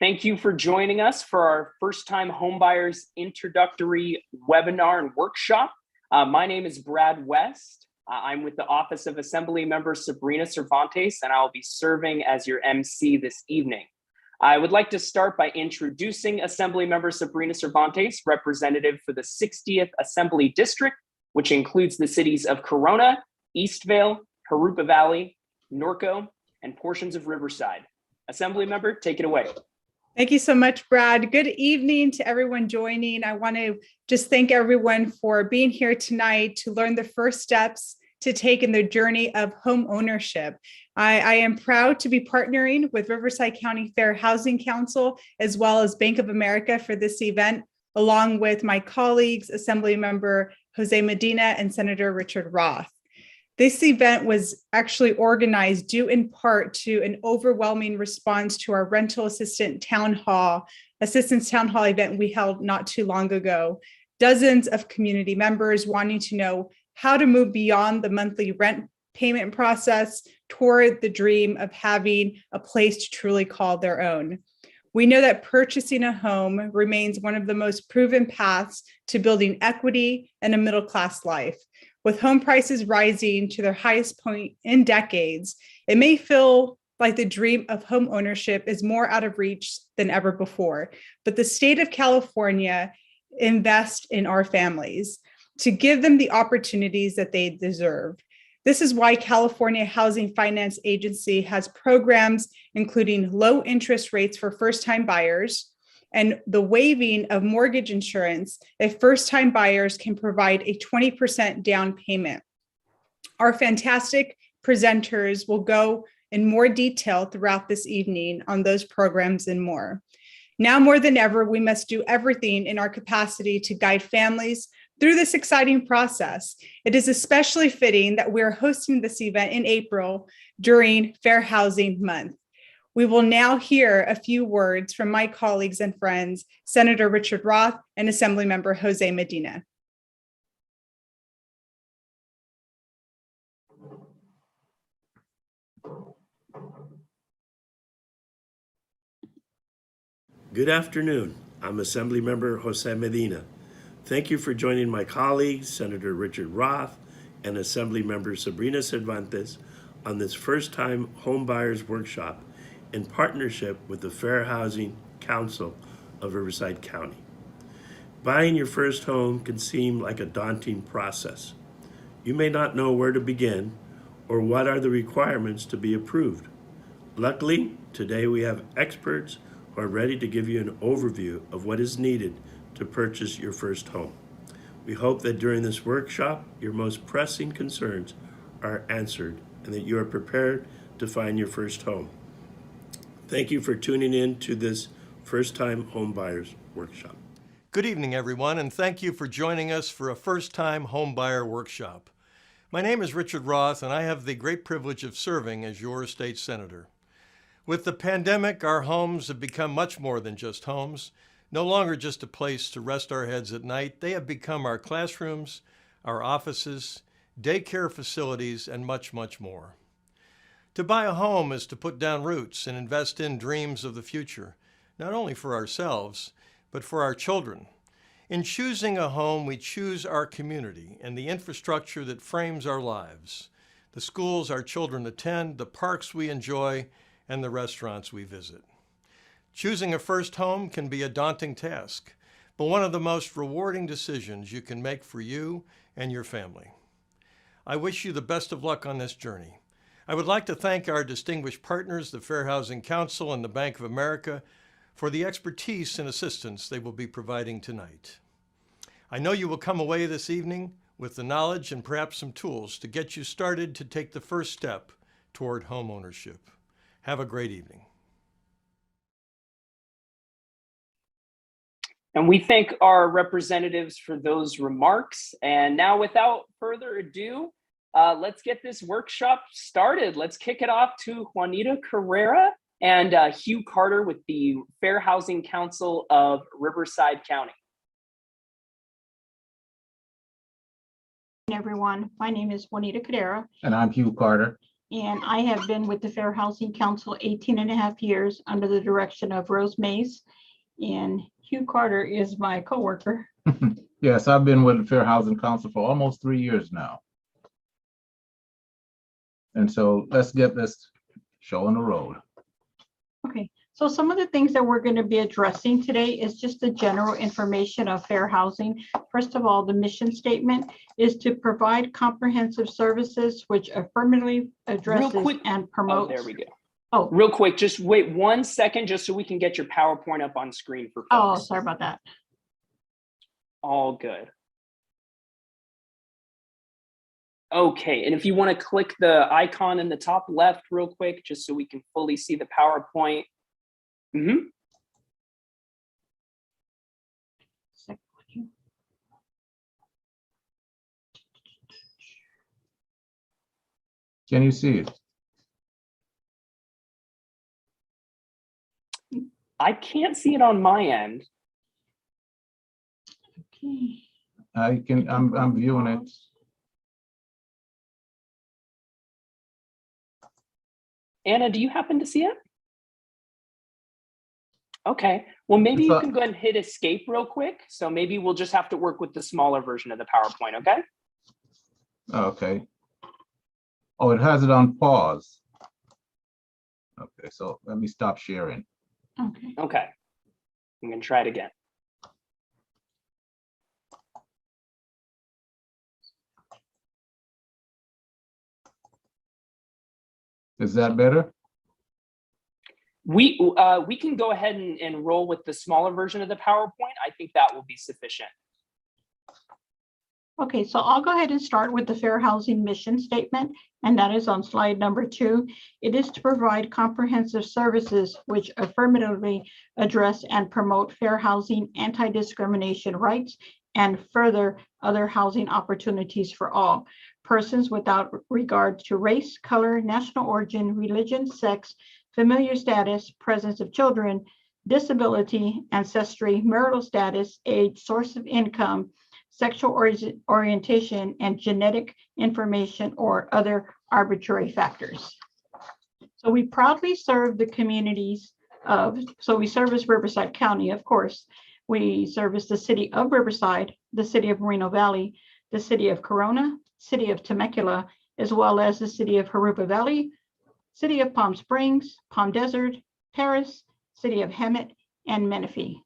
Thank you for joining us for our first-time homebuyers introductory webinar and workshop. My name is Brad West. I'm with the Office of Assembly Member Sabrina Cervantes, and I'll be serving as your MC this evening. I would like to start by introducing Assembly Member Sabrina Cervantes, representative for the 60th Assembly District, which includes the cities of Corona, Eastvale, Jurupa Valley, Norco, and portions of Riverside. Assembly Member, take it away. Thank you so much, Brad. Good evening to everyone joining. I want to just thank everyone for being here tonight to learn the first steps to take in the journey of home ownership. I am proud to be partnering with Riverside County Fair Housing Council, as well as Bank of America for this event, along with my colleagues, Assembly Member Jose Medina and Senator Richard Roth. This event was actually organized due in part to an overwhelming response to our rental assistance town hall event we held not too long ago. Dozens of community members wanting to know how to move beyond the monthly rent payment process toward the dream of having a place to truly call their own. We know that purchasing a home remains one of the most proven paths to building equity and a middle-class life. With home prices rising to their highest point in decades, it may feel like the dream of home ownership is more out of reach than ever before. But the state of California invests in our families to give them the opportunities that they deserve. This is why California Housing Finance Agency has programs including low interest rates for first-time buyers, and the waiving of mortgage insurance if first-time buyers can provide a 20% down payment. Our fantastic presenters will go in more detail throughout this evening on those programs and more. Now more than ever, we must do everything in our capacity to guide families through this exciting process. It is especially fitting that we're hosting this event in April during Fair Housing Month. We will now hear a few words from my colleagues and friends, Senator Richard Roth and Assembly Member Jose Medina. Good afternoon. I'm Assembly Member Jose Medina. Thank you for joining my colleagues, Senator Richard Roth and Assembly Member Sabrina Cervantes, on this first-time homebuyers workshop in partnership with the Fair Housing Council of Riverside County. Buying your first home can seem like a daunting process. You may not know where to begin or what are the requirements to be approved. Luckily, today we have experts who are ready to give you an overview of what is needed to purchase your first home. We hope that during this workshop, your most pressing concerns are answered and that you are prepared to find your first home. Thank you for tuning in to this first-time homebuyers workshop. Good evening, everyone, and thank you for joining us for a first-time homebuyer workshop. My name is Richard Roth, and I have the great privilege of serving as your state senator. With the pandemic, our homes have become much more than just homes, no longer just a place to rest our heads at night. They have become our classrooms, our offices, daycare facilities, and much, much more. To buy a home is to put down roots and invest in dreams of the future, not only for ourselves, but for our children. In choosing a home, we choose our community and the infrastructure that frames our lives, the schools our children attend, the parks we enjoy, and the restaurants we visit. Choosing a first home can be a daunting task, but one of the most rewarding decisions you can make for you and your family. I wish you the best of luck on this journey. I would like to thank our distinguished partners, the Fair Housing Council and the Bank of America, for the expertise and assistance they will be providing tonight. I know you will come away this evening with the knowledge and perhaps some tools to get you started to take the first step toward home ownership. Have a great evening. And we thank our representatives for those remarks. And now, without further ado, let's get this workshop started. Let's kick it off to Juanita Carrera and Hugh Carter with the Fair Housing Council of Riverside County. Everyone, my name is Juanita Carrera. And I'm Hugh Carter. and I have been with the Fair Housing Council 18 and a half years under the direction of Rose Mays, and Hugh Carter is my coworker. Yes, I've been with the Fair Housing Council for almost 3 years now. And so let's get this show on the road. Okay, so some of the things that we're going to be addressing today is just the general information of fair housing. First of all, the mission statement is to provide comprehensive services which affirmatively addresses quick. and Oh, promotes. there we go. Oh, Real quick, just wait 1 second just so we can get your PowerPoint up on screen for oh, folks. sorry about that. All good. Okay, and if you want to click the icon in the top left real quick, just so we can fully see the PowerPoint. Can you see it? I can't see it on my end. Okay. I'm viewing it. Anna, do you happen to see it? Okay, well, maybe you can go ahead and hit escape real quick. So maybe we'll just have to work with the smaller version of the PowerPoint, okay? Okay. Oh, it has it on pause. Okay, so let me stop sharing. Okay. Okay, I'm gonna try it again. Is that better? We can go ahead and roll with the smaller version of the PowerPoint. I think that will be sufficient. Okay, so I'll go ahead and start with the Fair Housing Mission Statement, and that is on slide number 2. It is to provide comprehensive services which affirmatively address and promote fair housing, anti-discrimination rights, and further other housing opportunities for all persons without regard to race, color, national origin, religion, sex, familiar status, presence of children, disability, ancestry, marital status, age, source of income, sexual orientation, and genetic information or other arbitrary factors. So we proudly serve the communities so we service Riverside County, of course. We service the city of Riverside, the city of Moreno Valley, the city of Corona, city of Temecula, as well as the city of Jurupa Valley, city of Palm Springs, Palm Desert, Paris, city of Hemet, and Menifee.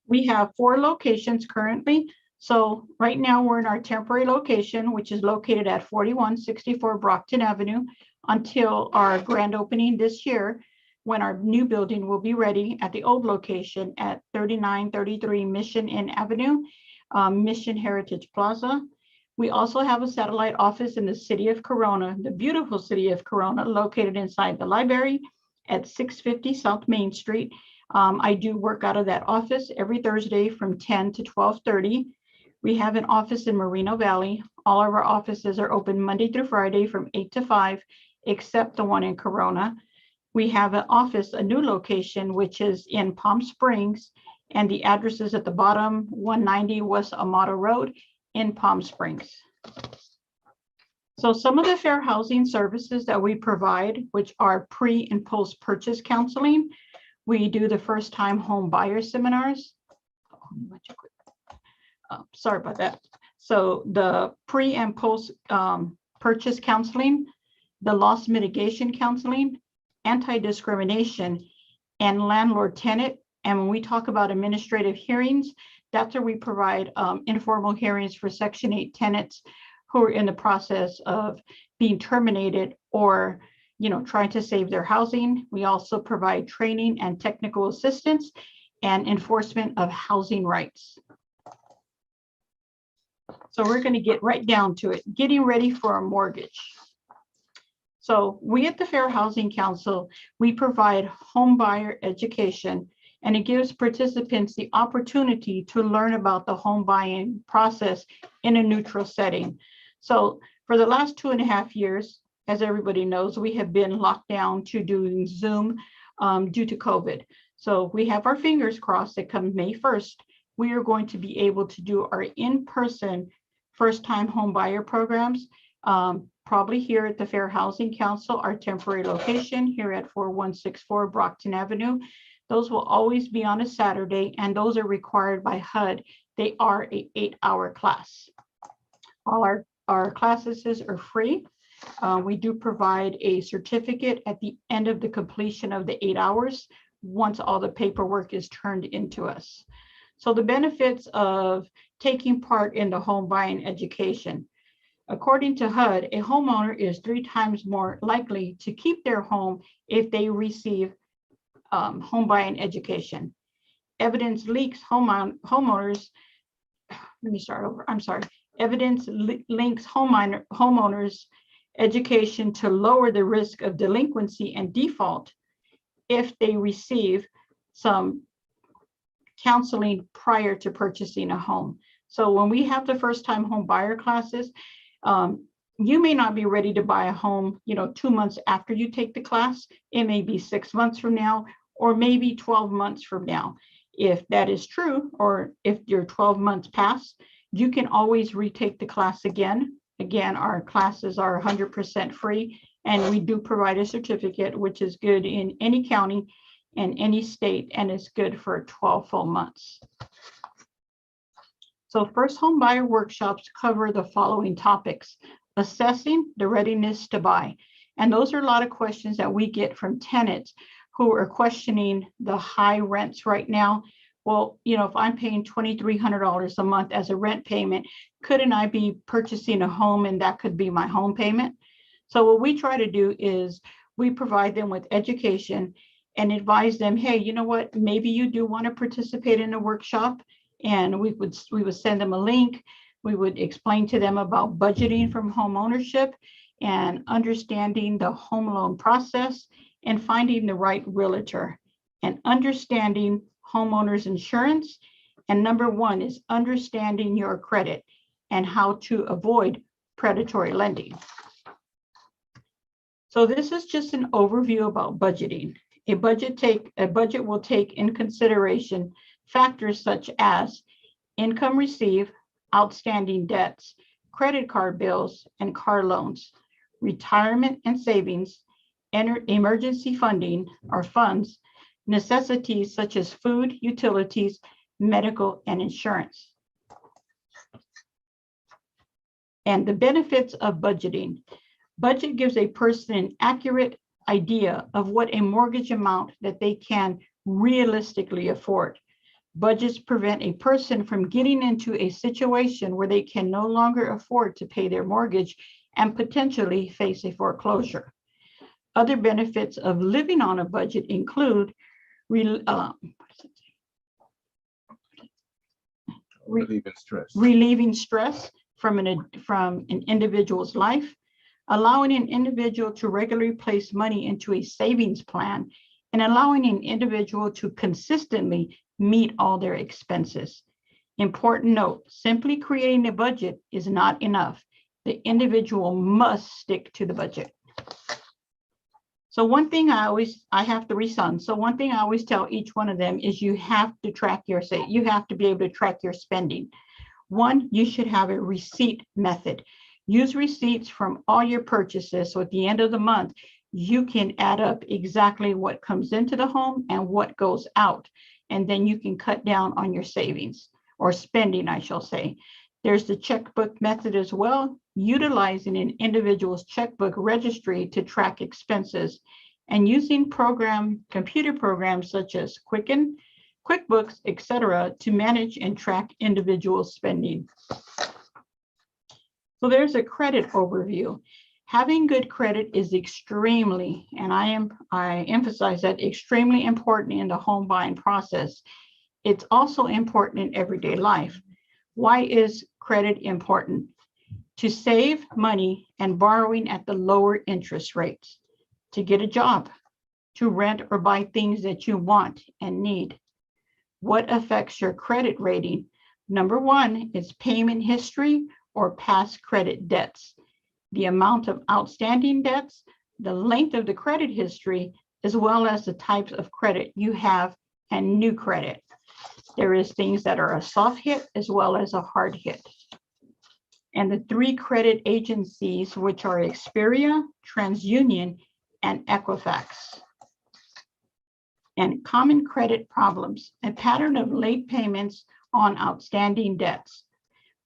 We have 4 locations currently. So right now we're in our temporary location, which is located at 4164 Brockton Avenue, until our grand opening this year, when our new building will be ready at the old location at 3933 Mission Inn Avenue, Mission Heritage Plaza. We also have a satellite office in the city of Corona, the beautiful city of Corona, located inside the library at 650 South Main Street. I do work out of that office every Thursday from 10 to 12:30. We have an office in Moreno Valley. All of our offices are open Monday through Friday from 8 to 5, except the one in Corona. We have an office, a new location, which is in Palm Springs, and the address is at the bottom, 190 West Amado Road in Palm Springs. So some of the fair housing services that we provide, which are pre and post purchase counseling. We do the first time home buyer seminars. Sorry about that. So the pre and post purchase counseling, the loss mitigation counseling, anti-discrimination, and landlord tenant. And when we talk about administrative hearings, that's where we provide informal hearings for Section 8 tenants who are in the process of being terminated or trying to save their housing. We also provide training and technical assistance and enforcement of housing rights. So we're going to get right down to it, getting ready for a mortgage. So we at the Fair Housing Council, we provide home buyer education, and it gives participants the opportunity to learn about the home buying process in a neutral setting. So for the last 2.5 years, as everybody knows, we have been locked down to doing Zoom due to COVID. So we have our fingers crossed that come May 1st, we are going to be able to do our in-person first-time home buyer programs probably here at the Fair Housing Council, our temporary location here at 4164 Brockton Avenue. Those will always be on a Saturday, and those are required by HUD. They are an 8-hour class. All our classes are free. We do provide a certificate at the end of the completion of the 8 hours, once all the paperwork is turned into us. So the benefits of taking part in the home buying education. According to HUD, a homeowner is 3 times more likely to keep their home if they receive home buying education. Evidence links homeowners education to lower the risk of delinquency and default if they receive some counseling prior to purchasing a home. So when we have the first time home buyer classes, you may not be ready to buy a home, 2 months after you take the class. It may be 6 months from now, or maybe 12 months from now. If that is true, or if your 12 months pass, you can always retake the class again. Again, our classes are 100% free, and we do provide a certificate, which is good in any county and any state, and is good for 12 full months. So first home buyer workshops cover the following topics: assessing the readiness to buy. And those are a lot of questions that we get from tenants who are questioning the high rents right now. Well, if I'm paying $2,300 a month as a rent payment, couldn't I be purchasing a home and that could be my home payment? So what we try to do is we provide them with education and advise them, hey, you know what, maybe you do want to participate in a workshop, and we would send them a link. We would explain to them about budgeting from home ownership and understanding the home loan process and finding the right realtor and understanding homeowners insurance. And number 1 is understanding your credit and how to avoid predatory lending. So this is just an overview about budgeting. A budget will take in consideration factors such as income received, outstanding debts, credit card bills and car loans, retirement and savings, emergency funding or funds, necessities such as food, utilities, medical, and insurance. And the benefits of budgeting. Budget gives a person an accurate idea of what a mortgage amount that they can realistically afford. Budgets prevent a person from getting into a situation where they can no longer afford to pay their mortgage and potentially face a foreclosure. Other benefits of living on a budget include relieving stress from an individual's life, allowing an individual to regularly place money into a savings plan, and allowing an individual to consistently meet all their expenses. Important note, simply creating a budget is not enough. The individual must stick to the budget. So one thing I have 3 sons. So one thing I always tell each one of them is you have to track you have to be able to track your spending. 1, you should have a receipt method. Use receipts from all your purchases. So at the end of the month, you can add up exactly what comes into the home and what goes out. And then you can cut down on your savings or spending, I shall say. There's the checkbook method as well, utilizing an individual's checkbook registry to track expenses and using computer programs such as Quicken, QuickBooks, etc., to manage and track individual spending. So there's a credit overview. Having good credit is extremely, and I emphasize that, extremely important in the home buying process. It's also important in everyday life. Why is credit important? To save money and borrowing at the lower interest rates, to get a job, to rent or buy things that you want and need. What affects your credit rating? Number 1 is payment history or past credit debts, the amount of outstanding debts, the length of the credit history, as well as the types of credit you have and new credit. There is things that are a soft hit as well as a hard hit. and the 3 credit agencies, which are Experian, TransUnion, and Equifax. And common credit problems, a pattern of late payments on outstanding debts,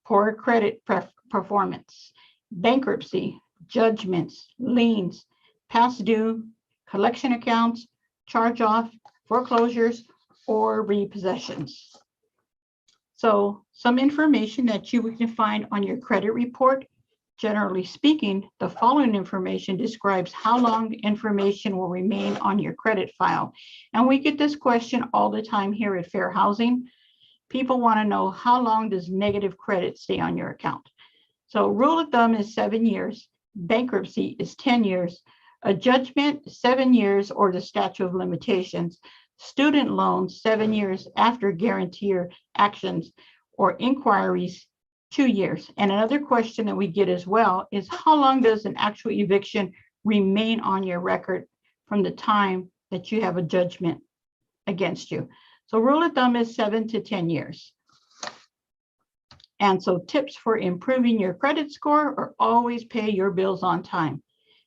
poor credit performance, bankruptcy, judgments, liens, past due, collection accounts, charge-off, foreclosures, or repossessions. So some information that you can find on your credit report. Generally speaking, the following information describes how long the information will remain on your credit file. And we get this question all the time here at Fair Housing. People want to know, how long does negative credit stay on your account? So rule of thumb is 7 years. Bankruptcy is 10 years. A judgment, 7 years, or the statute of limitations. Student loans, 7 years after guarantor actions or inquiries, 2 years. And another question that we get as well is, how long does an actual eviction remain on your record from the time that you have a judgment against you? So rule of thumb is 7 to 10 years. And so tips for improving your credit score are always pay your bills on time,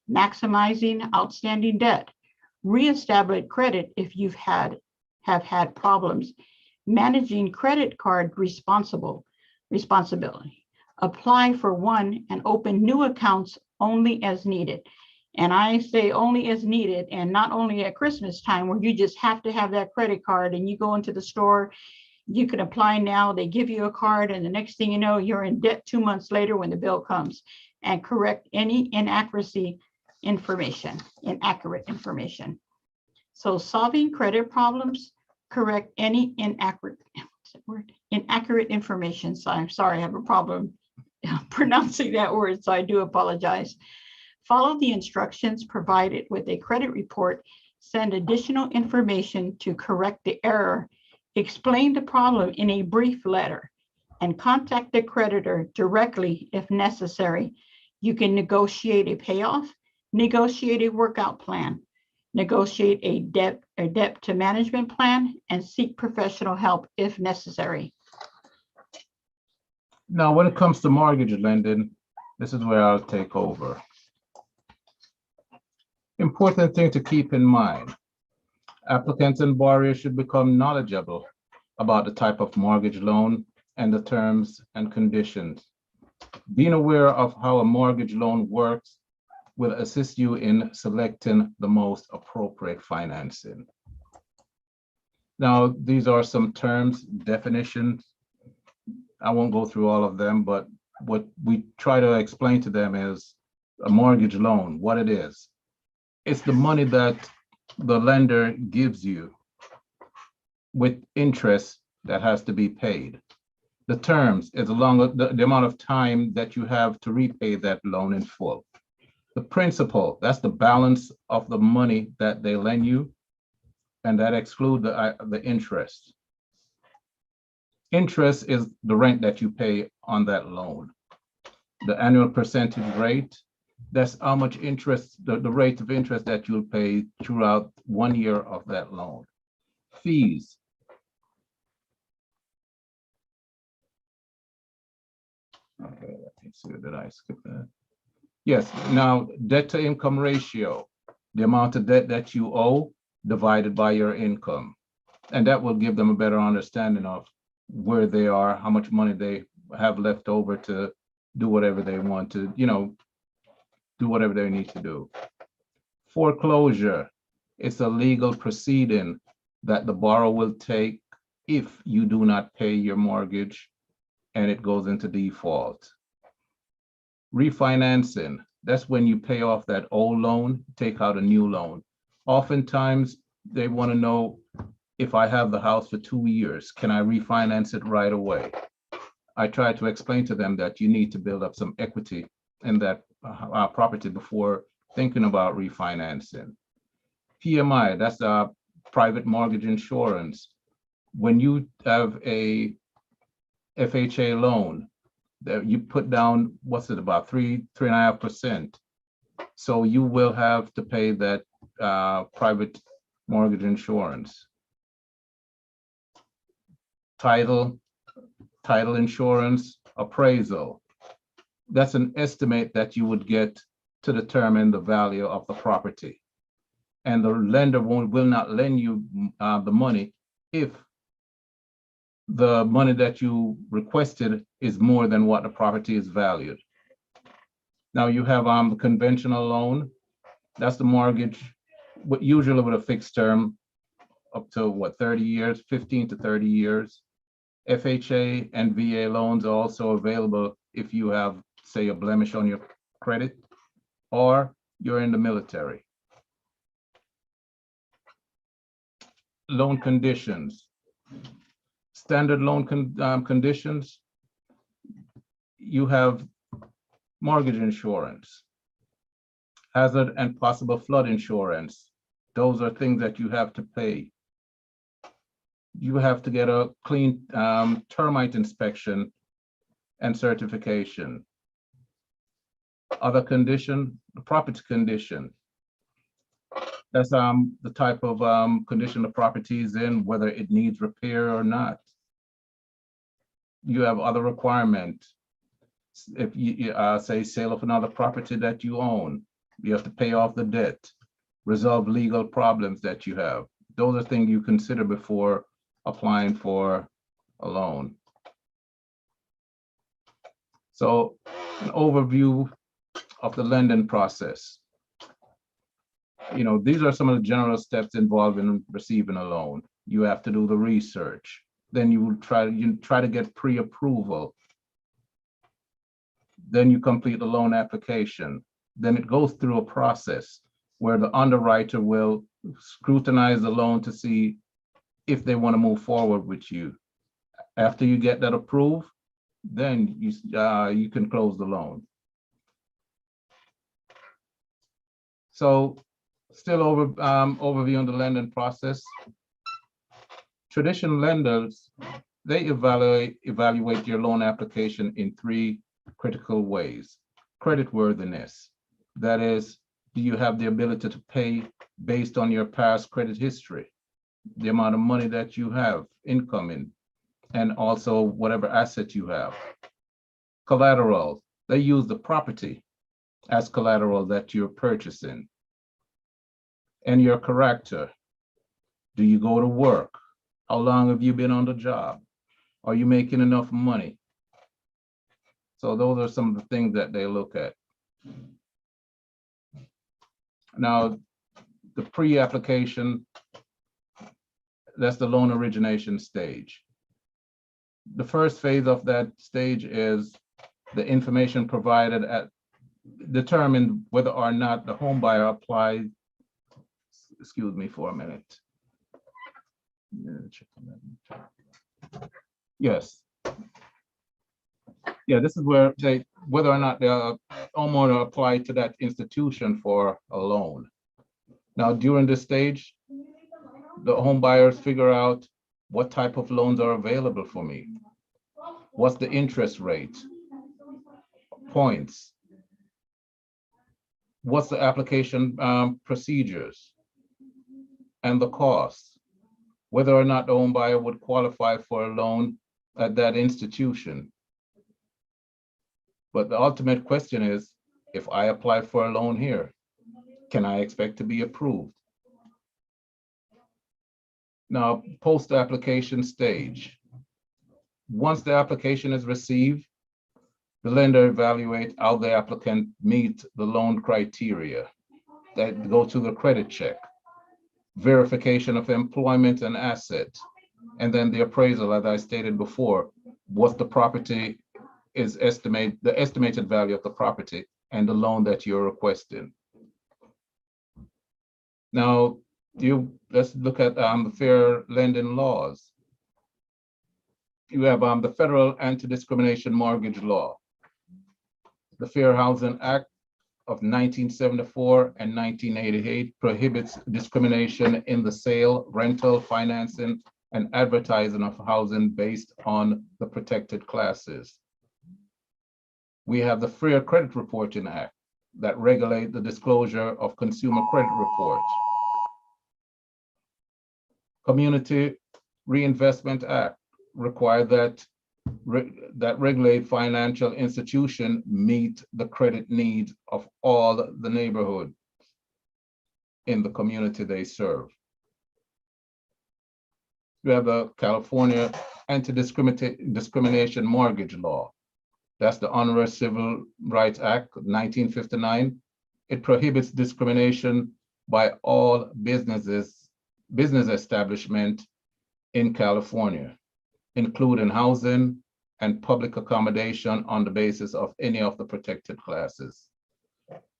maximizing outstanding debt, reestablish credit if you've have had problems, managing credit card responsibility, apply for one and open new accounts only as needed. And I say only as needed, and not only at Christmas time where you just have to have that credit card and you go into the store, you can apply now, they give you a card, and the next thing you know, you're in debt 2 months later when the bill comes. And correct any inaccuracy information, inaccurate information. So solving credit problems, correct any inaccurate information. So I'm sorry, I have a problem pronouncing that word, so I do apologize. Follow the instructions provided with a credit report. Send additional information to correct the error. Explain the problem in a brief letter and contact the creditor directly if necessary. You can negotiate a payoff, negotiate a workout plan, negotiate a debt to management plan, and seek professional help if necessary. Now, when it comes to mortgage lending, this is where I'll take over. Important thing to keep in mind, applicants and borrowers should become knowledgeable about the type of mortgage loan and the terms and conditions. Being aware of how a mortgage loan works will assist you in selecting the most appropriate financing. Now, these are some terms, definitions. I won't go through all of them, but what we try to explain to them is a mortgage loan, what it is. It's the money that the lender gives you with interest that has to be paid. The terms is along the amount of time that you have to repay that loan in full. The principal, that's the balance of the money that they lend you, and that excludes the interest. Interest is the rent that you pay on that loan. The annual percentage rate, that's how much interest, the rate of interest that you'll pay throughout 1 year of that loan. Fees. Okay, let me see, did I skip that? Yes, now debt to income ratio, the amount of debt that you owe divided by your income. And that will give them a better understanding of where they are, how much money they have left over to do whatever they want to, do whatever they need to do. Foreclosure, it's a legal proceeding that the borrower will take if you do not pay your mortgage and it goes into default. Refinancing, that's when you pay off that old loan, take out a new loan. Oftentimes, they want to know, if I have the house for 2 years, can I refinance it right away? I try to explain to them that you need to build up some equity in that property before thinking about refinancing. PMI, that's private mortgage insurance. When you have a FHA loan, that you put down, what's it, about 3.5%. So you will have to pay that private mortgage insurance. Title insurance, appraisal. That's an estimate that you would get to determine the value of the property. And the lender will not lend you the money if the money that you requested is more than what the property is valued. Now you have the conventional loan. That's the mortgage, usually with a fixed term up to what, 30 years, 15 to 30 years. FHA and VA loans are also available if you have, say, a blemish on your credit or you're in the military. Loan conditions. Standard loan conditions. You have mortgage insurance, hazard and possible flood insurance. Those are things that you have to pay. You have to get a clean termite inspection and certification. Other condition, the property condition. That's the type of condition the property is in, whether it needs repair or not. You have other requirements. If you say sale of another property that you own, you have to pay off the debt, resolve legal problems that you have. Those are things you consider before applying for a loan. So an overview of the lending process. You know, these are some of the general steps involved in receiving a loan. You have to do the research. Then you try to get pre-approval. Then you complete the loan application. Then it goes through a process where the underwriter will scrutinize the loan to see if they want to move forward with you. After you get that approved, then you can close the loan. So still overview on the lending process. Traditional lenders, they evaluate your loan application in three critical ways. Creditworthiness, that is, do you have the ability to pay based on your past credit history, the amount of money that you have incoming, and also whatever asset you have. Collateral, they use the property as collateral that you're purchasing. And your character, do you go to work? How long have you been on the job? Are you making enough money? So those are some of the things that they look at. Now, the pre-application, that's the loan origination stage. The first phase of that stage is the information provided at determine whether or not the home buyer applied. Excuse me for a minute. Yes. Yeah, this is where whether or not the homeowner applied to that institution for a loan. Now, during this stage, the home buyers figure out what type of loans are available for me. What's the interest rate? Points. What's the application procedures? And the costs. Whether or not the home buyer would qualify for a loan at that institution. But the ultimate question is, if I apply for a loan here, can I expect to be approved? Now, post-application stage. Once the application is received, the lender evaluates how the applicant meets the loan criteria that go to the credit check, verification of employment and asset, and then the appraisal, as I stated before, what the property is the estimated value of the property and the loan that you're requesting. Now, let's look at the fair lending laws. You have the Federal Anti-Discrimination Mortgage Law, the Fair Housing Act of 1974 and 1988 prohibits discrimination in the sale, rental, financing, and advertising of housing based on the protected classes. We have the Fair Credit Reporting Act that regulates the disclosure of consumer credit reports. Community Reinvestment Act requires that that regulate financial institution meet the credit needs of all the neighborhood in the community they serve. We have the California Anti-Discrimination Mortgage Law. That's the Onerous Civil Rights Act of 1959. It prohibits discrimination by all business establishment in California, including housing and public accommodation on the basis of any of the protected classes.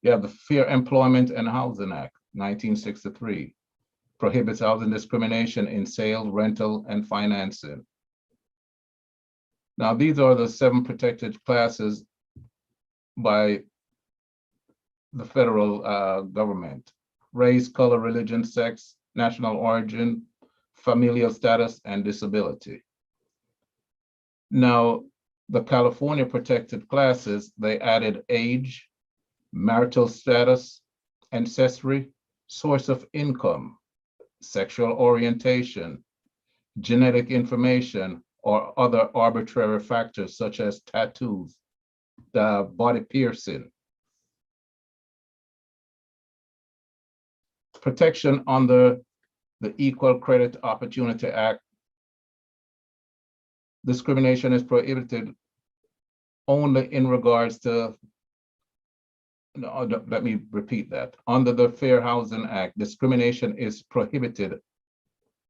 You have the Fair Employment and Housing Act, 1963, prohibits housing discrimination in sale, rental, and financing. Now, these are the 7 protected classes by the federal government: race, color, religion, sex, national origin, familial status, and disability. Now, the California protected classes, they added age, marital status, ancestry, source of income, sexual orientation, genetic information, or other arbitrary factors such as tattoos, body piercing. Protection under the Equal Credit Opportunity Act. Discrimination is prohibited only in regards to, no, let me repeat that. Under the Fair Housing Act, discrimination is prohibited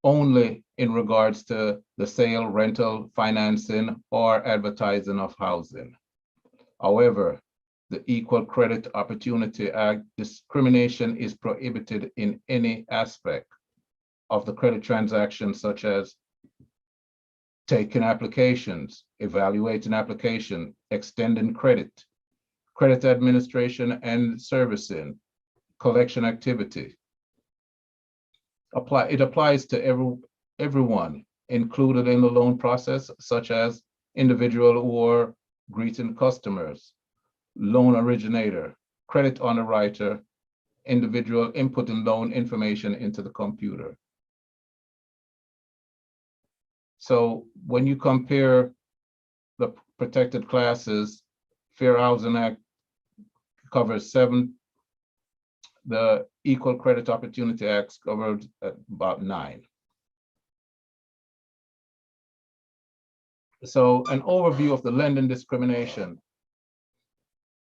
only in regards to the sale, rental, financing, or advertising of housing. However, the Equal Credit Opportunity Act, discrimination is prohibited in any aspect of the credit transaction, such as taking applications, evaluating application, extending credit, credit administration and servicing, collection activity. It applies to everyone included in the loan process, such as individual who are greeting customers, loan originator, credit underwriter, individual inputting loan information into the computer. So when you compare the protected classes, Fair Housing Act covers 7, the Equal Credit Opportunity Act covered about 9. So an overview of the lending discrimination.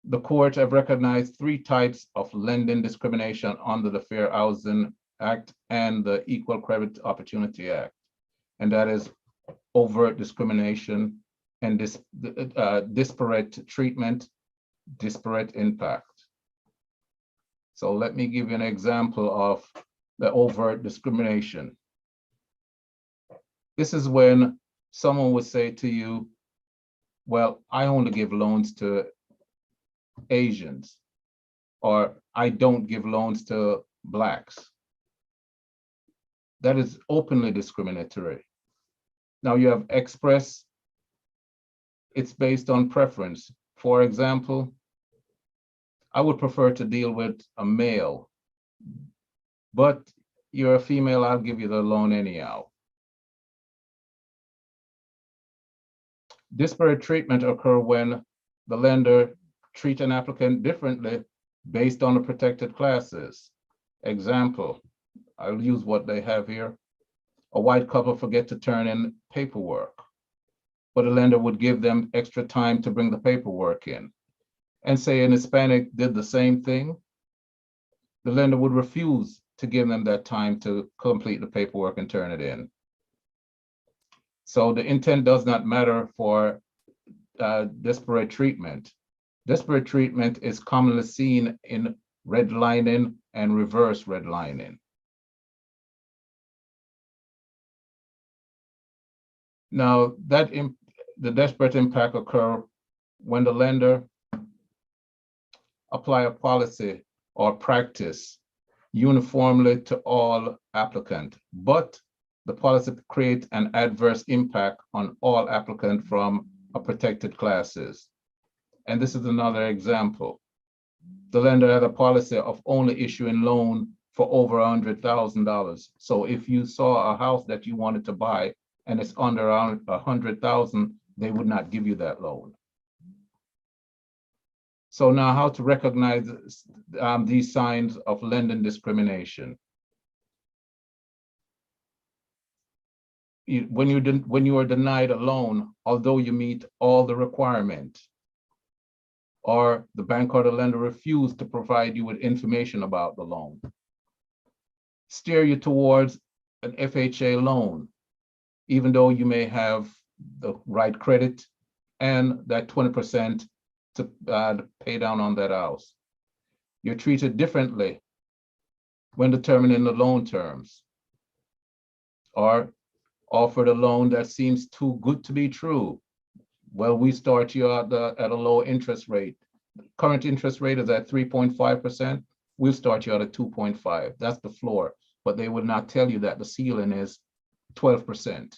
The court have recognized 3 types of lending discrimination under the Fair Housing Act and the Equal Credit Opportunity Act, and that is overt discrimination and disparate treatment, disparate impact. So let me give you an example of the overt discrimination. This is when someone would say to you, well, I only give loans to Asians, or I don't give loans to Blacks. That is openly discriminatory. Now you have express, it's based on preference. For example, I would prefer to deal with a male, but you're a female, I'll give you the loan anyhow. Disparate treatment occur when the lender treats an applicant differently based on the protected classes. Example, I'll use what they have here. A white couple forget to turn in paperwork, but a lender would give them extra time to bring the paperwork in. And say an Hispanic did the same thing, the lender would refuse to give them that time to complete the paperwork and turn it in. So the intent does not matter for disparate treatment. Disparate treatment is commonly seen in redlining and reverse redlining. Now, the disparate impact occur when the lender apply a policy or practice uniformly to all applicants, but the policy creates an adverse impact on all applicants from a protected classes. And this is another example. The lender had a policy of only issuing loan for over $100,000. So if you saw a house that you wanted to buy and it's under $100,000, they would not give you that loan. So now how to recognize these signs of lending discrimination. When you are denied a loan, although you meet all the requirements, or the bank or the lender refuse to provide you with information about the loan, steer you towards an FHA loan, even though you may have the right credit and that 20% to pay down on that house. You're treated differently when determining the loan terms, or offered a loan that seems too good to be true. Well, we start you at a low interest rate. Current interest rate is at 3.5%. We'll start you at a 2.5. That's the floor, but they would not tell you that the ceiling is 12%.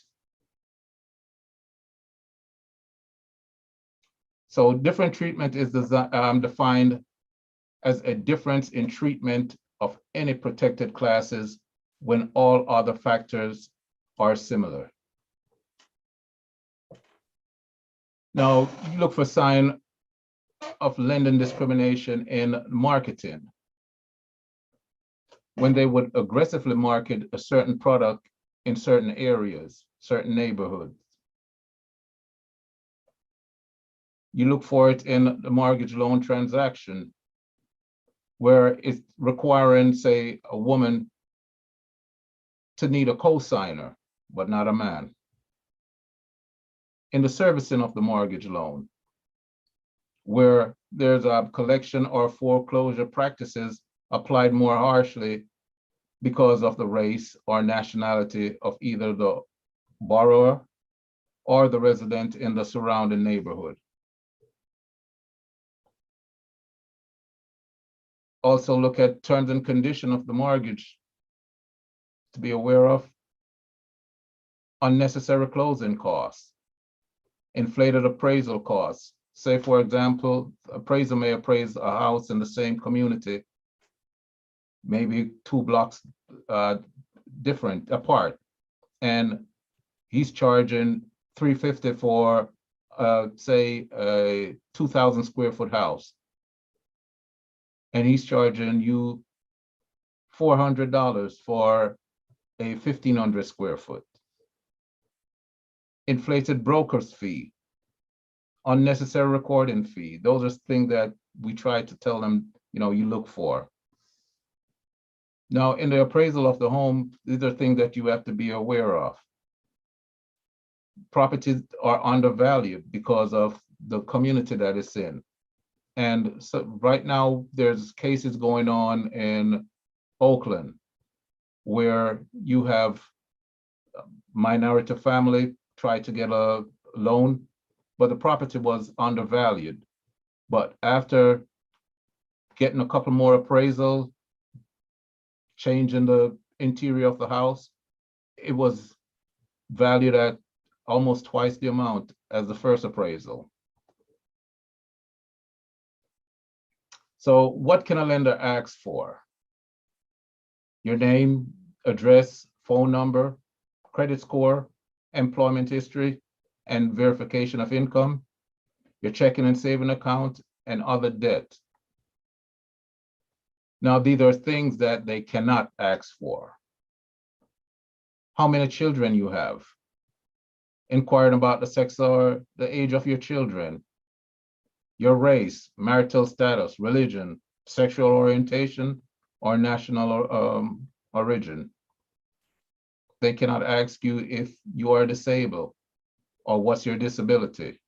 So different treatment is defined as a difference in treatment of any protected classes when all other factors are similar. Now, you look for sign of lending discrimination in marketing. When they would aggressively market a certain product in certain areas, certain neighborhoods. You look for it in the mortgage loan transaction, where it's requiring, say, a woman to need a co-signer, but not a man. In the servicing of the mortgage loan, where there's a collection or foreclosure practices applied more harshly because of the race or nationality of either the borrower or the resident in the surrounding neighborhood. Also look at terms and conditions of the mortgage to be aware of. Unnecessary closing costs, inflated appraisal costs. Say, for example, appraiser may appraise a house in the same community, maybe 2 blocks different apart, and he's charging $350 for, say, a 2,000 square foot house, and he's charging you $400 for a 1,500 square foot. Inflated broker's fee, unnecessary recording fee. Those are things that we try to tell them, you look for. Now, in the appraisal of the home, these are things that you have to be aware of. Properties are undervalued because of the community that it's in. And so right now, there's cases going on in Oakland where you have a minority family try to get a loan, but the property was undervalued. But after getting a couple more appraisals, changing the interior of the house, it was valued at almost twice the amount as the first appraisal. So what can a lender ask for? Your name, address, phone number, credit score, employment history, and verification of income, your checking and saving account, and other debt. Now, these are things that they cannot ask for. How many children you have? Inquiring about the sex or the age of your children, your race, marital status, religion, sexual orientation, or national origin. They cannot ask you if you are disabled or what's your disability,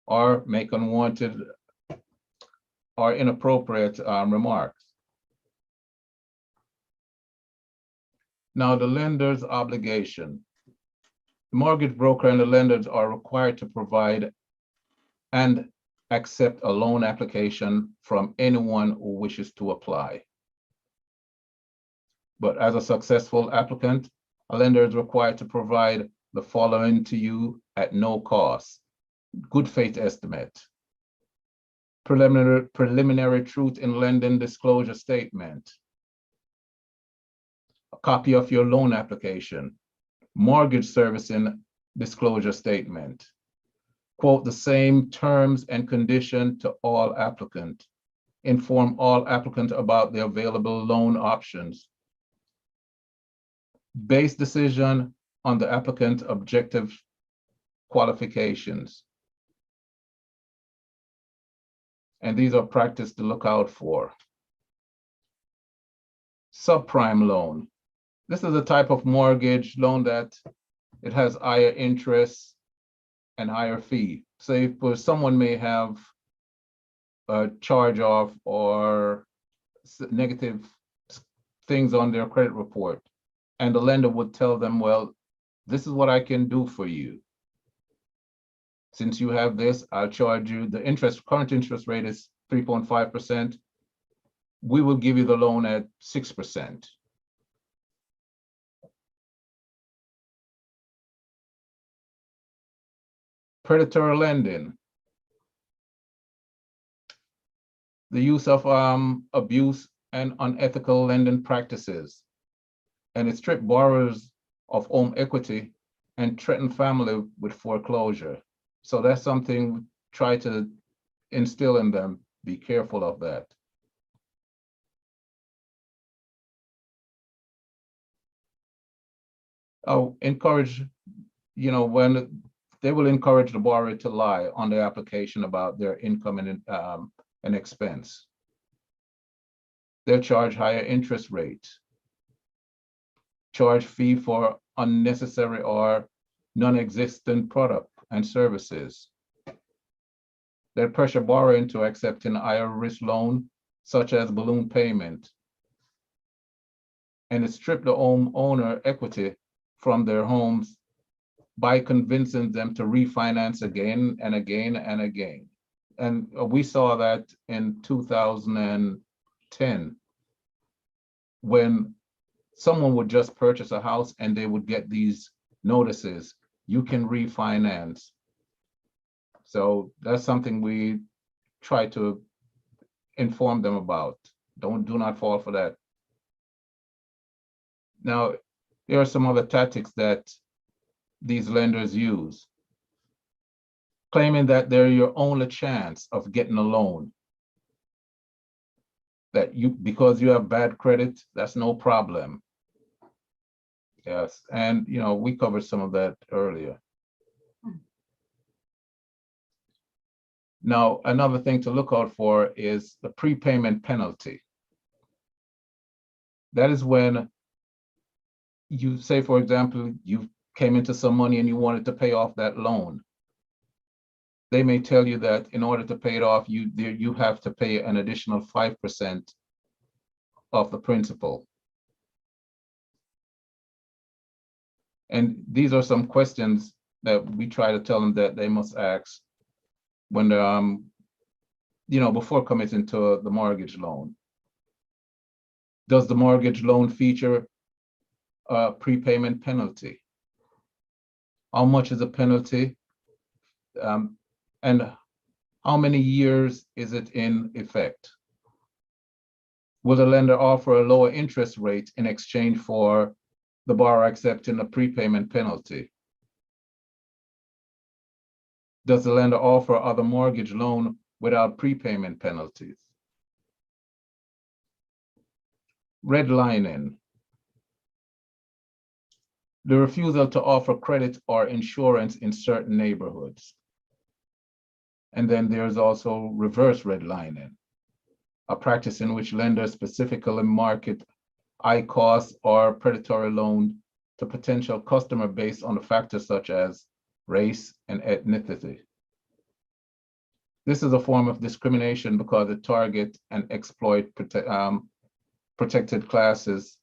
or make unwanted or inappropriate remarks. Now, the lender's obligation. The mortgage broker and the lenders are required to provide and accept a loan application from anyone who wishes to apply. But as a successful applicant, a lender is required to provide the following to you at no cost: good faith estimate, preliminary truth in lending disclosure statement, a copy of your loan application, mortgage servicing disclosure statement, quote, the same terms and condition to all applicant. Inform all applicant about the available loan options. Base decision on the applicant objective qualifications. And these are practice to look out for. Subprime loan. This is a type of mortgage loan that it has higher interest and higher fee. Say for someone may have a charge off or negative things on their credit report. And the lender would tell them, well, this is what I can do for you. Since you have this, I'll charge you the current interest rate is 3.5%. We will give you the loan at 6%. Predatory lending. The use of abuse and unethical lending practices. And it strips borrowers of home equity and threaten family with foreclosure. So that's something we try to instill in them. Be careful of that. I'll encourage, when they will encourage the borrower to lie on the application about their income and expense. They'll charge higher interest rates, charge fee for unnecessary or non-existent product and services. They pressure borrower into accepting higher risk loan, such as balloon payment. And it stripped the homeowner equity from their homes by convincing them to refinance again and again and again. And we saw that in 2010, when someone would just purchase a house and they would get these notices, you can refinance. So that's something we try to inform them about. Do not fall for that. Now, there are some other tactics that these lenders use, claiming that they're your only chance of getting a loan. That because you have bad credit, that's no problem. Yes, and we covered some of that earlier. Now, another thing to look out for is the prepayment penalty. That is when you say, for example, you came into some money and you wanted to pay off that loan. They may tell you that in order to pay it off, you have to pay an additional 5% of the principal. And these are some questions that we try to tell them that they must ask when they're, before committing to the mortgage loan. Does the mortgage loan feature a prepayment penalty? How much is the penalty? And how many years is it in effect? Will the lender offer a lower interest rate in exchange for the borrower accepting a prepayment penalty? Does the lender offer other mortgage loan without prepayment penalties? Redlining. The refusal to offer credit or insurance in certain neighborhoods. And then there's also reverse redlining, a practice in which lenders specifically market high cost or predatory loan to potential customer based on factors such as race and ethnicity. This is a form of discrimination because it targets and exploits protected classes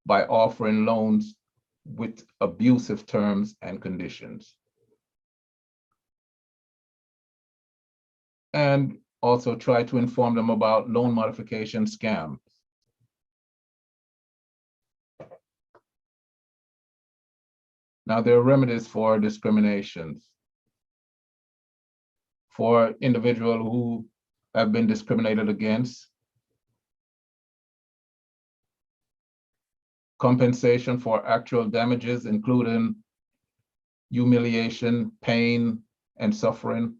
by offering loans with abusive terms and conditions. And also try to inform them about loan modification scams. Now, there are remedies for discriminations. For individuals who have been discriminated against, compensation for actual damages, including humiliation, pain, and suffering.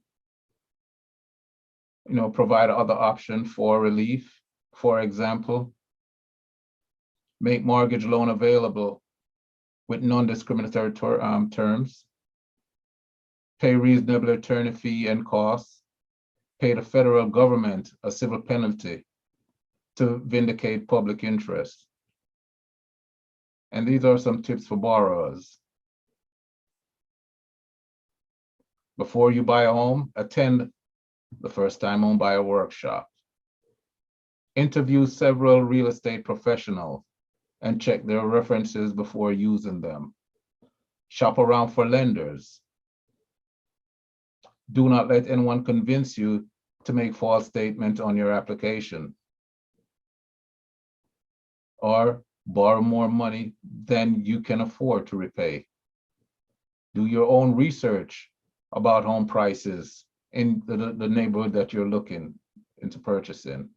Provide other option for relief. For example, make mortgage loan available with non-discriminatory terms, pay reasonable attorney fee and costs, pay the federal government a civil penalty to vindicate public interest. And these are some tips for borrowers. Before you buy a home, attend the first-time home buyer workshop. Interview several real estate professionals and check their references before using them. Shop around for lenders. Do not let anyone convince you to make false statements on your application or borrow more money than you can afford to repay. Do your own research about home prices in the neighborhood that you're looking into purchasing.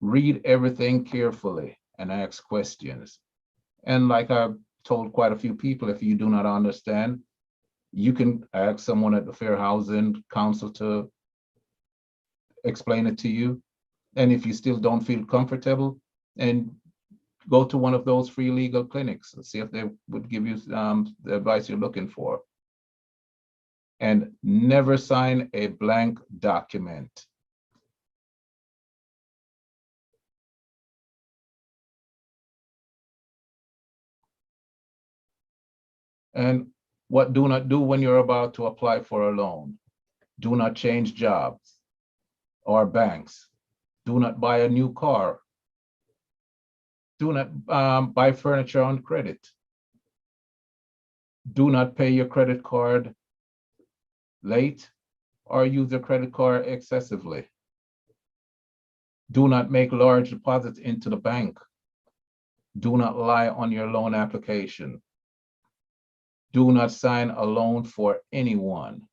Read everything carefully and ask questions. And like I've told quite a few people, if you do not understand, you can ask someone at the Fair Housing Council to explain it to you. And if you still don't feel comfortable, and go to one of those free legal clinics and see if they would give you the advice you're looking for. And never sign a blank document. And what do not do when you're about to apply for a loan? Do not change jobs or banks. Do not buy a new car. Do not buy furniture on credit. Do not pay your credit card late or use your credit card excessively. Do not make large deposits into the bank. Do not lie on your loan application. Do not sign a loan for anyone.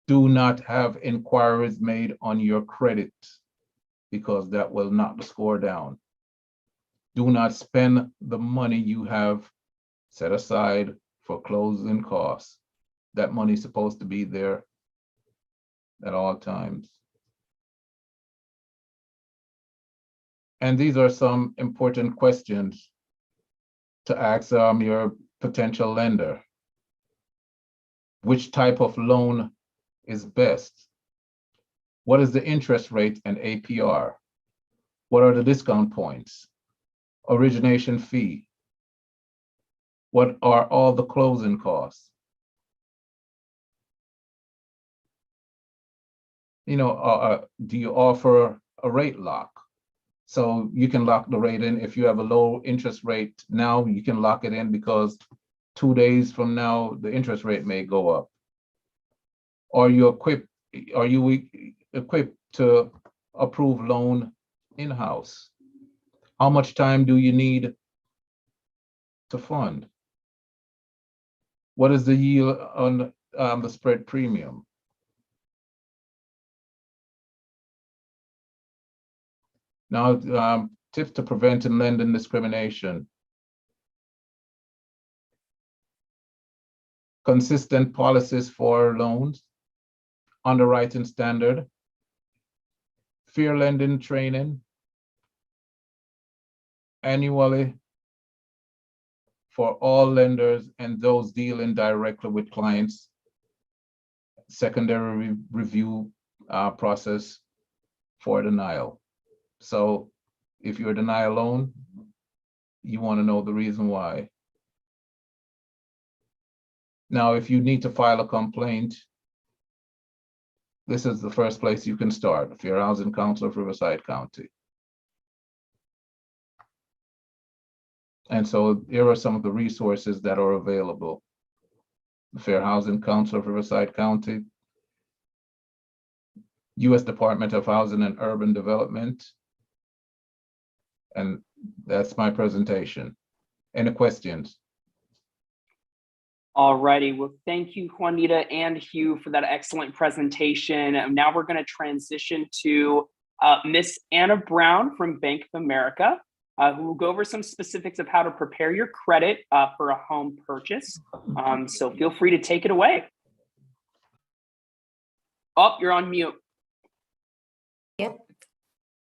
Do not have inquiries made on your credit because that will knock the score down. Do not spend the money you have set aside for closing costs. That money is supposed to be there at all times. And these are some important questions to ask your potential lender. Which type of loan is best? What is the interest rate and APR? What are the discount points? Origination fee? What are all the closing costs? Do you offer a rate lock? So you can lock the rate in. If you have a low interest rate now, you can lock it in because 2 days from now, the interest rate may go up. Are you equipped to approve loan in-house? How much time do you need to fund? What is the yield on the spread premium? Now, tips to prevent and lending discrimination. Consistent policies for loans, underwriting standard, fair lending training, annually for all lenders and those dealing directly with clients, secondary review process for denial. So if you're denied a loan, you want to know the reason why. Now, if you need to file a complaint, this is the first place you can start, the Fair Housing Council of Riverside County. And so here are some of the resources that are available. The Fair Housing Council of Riverside County, U.S. Department of Housing and Urban Development. And that's my presentation. Any questions? All righty. Well, thank you, Juanita and Hugh, for that excellent presentation. Now we're going to transition to Miss Anna Brown from Bank of America, who will go over some specifics of how to prepare your credit for a home purchase. So feel free to take it away. Oh, you're on mute. Yep.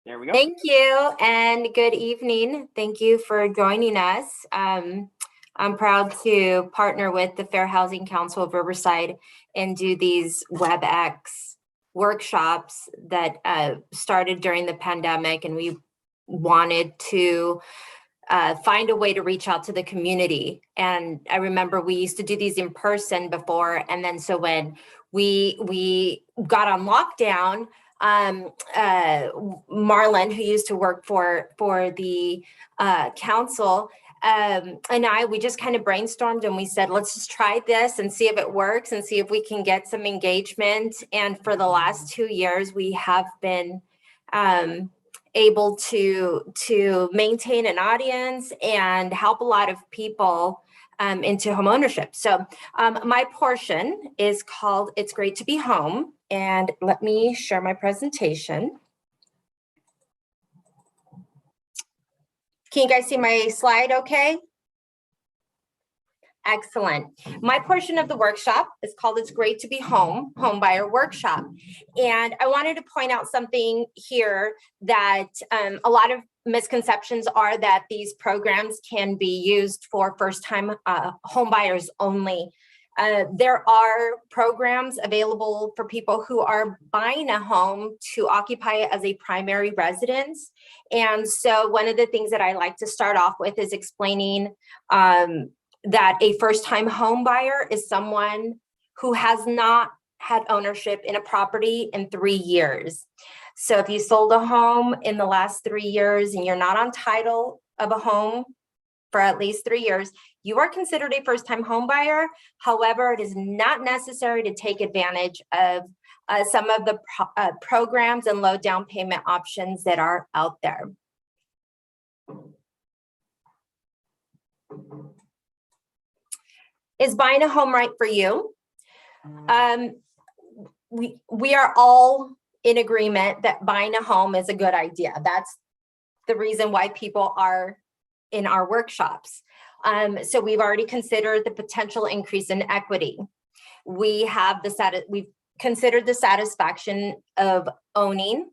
There we go. Thank you and good evening. Thank you for joining us. I'm proud to partner with the Fair Housing Council of Riverside and do these WebEx workshops that started during the pandemic, and we wanted to find a way to reach out to the community. And I remember we used to do these in person before, and then so when we got on lockdown, Marlon, who used to work for the council, and we just kind of brainstormed and we said, let's just try this and see if it works and see if we can get some engagement. And for the last 2 years, we have been able to maintain an audience and help a lot of people into home ownership. So my portion is called It's Great to Be Home. And let me share my presentation. Can you guys see my slide okay? Excellent. My portion of the workshop is called It's Great to Be Home, Homebuyer Workshop. And I wanted to point out something here that a lot of misconceptions are that these programs can be used for first-time home buyers only. There are programs available for people who are buying a home to occupy it as a primary residence. And so one of the things that I like to start off with is explaining that a first-time home buyer is someone who has not had ownership in a property in 3 years. So if you sold a home in the last 3 years and you're not on title of a home for at least 3 years, you are considered a first-time home buyer. However, it is not necessary to take advantage of some of the programs and low down payment options that are out there. Is buying a home right for you? We are all in agreement that buying a home is a good idea. That's the reason why people are in our workshops. So we've already considered the potential increase in equity. We've considered the satisfaction of owning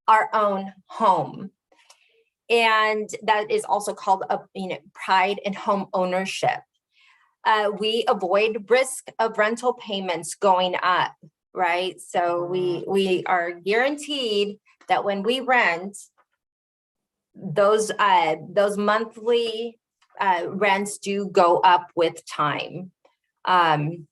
our own home. And that is also called pride in home ownership. We avoid risk of rental payments going up, right? So we are guaranteed that when we rent, those monthly rents do go up with time. And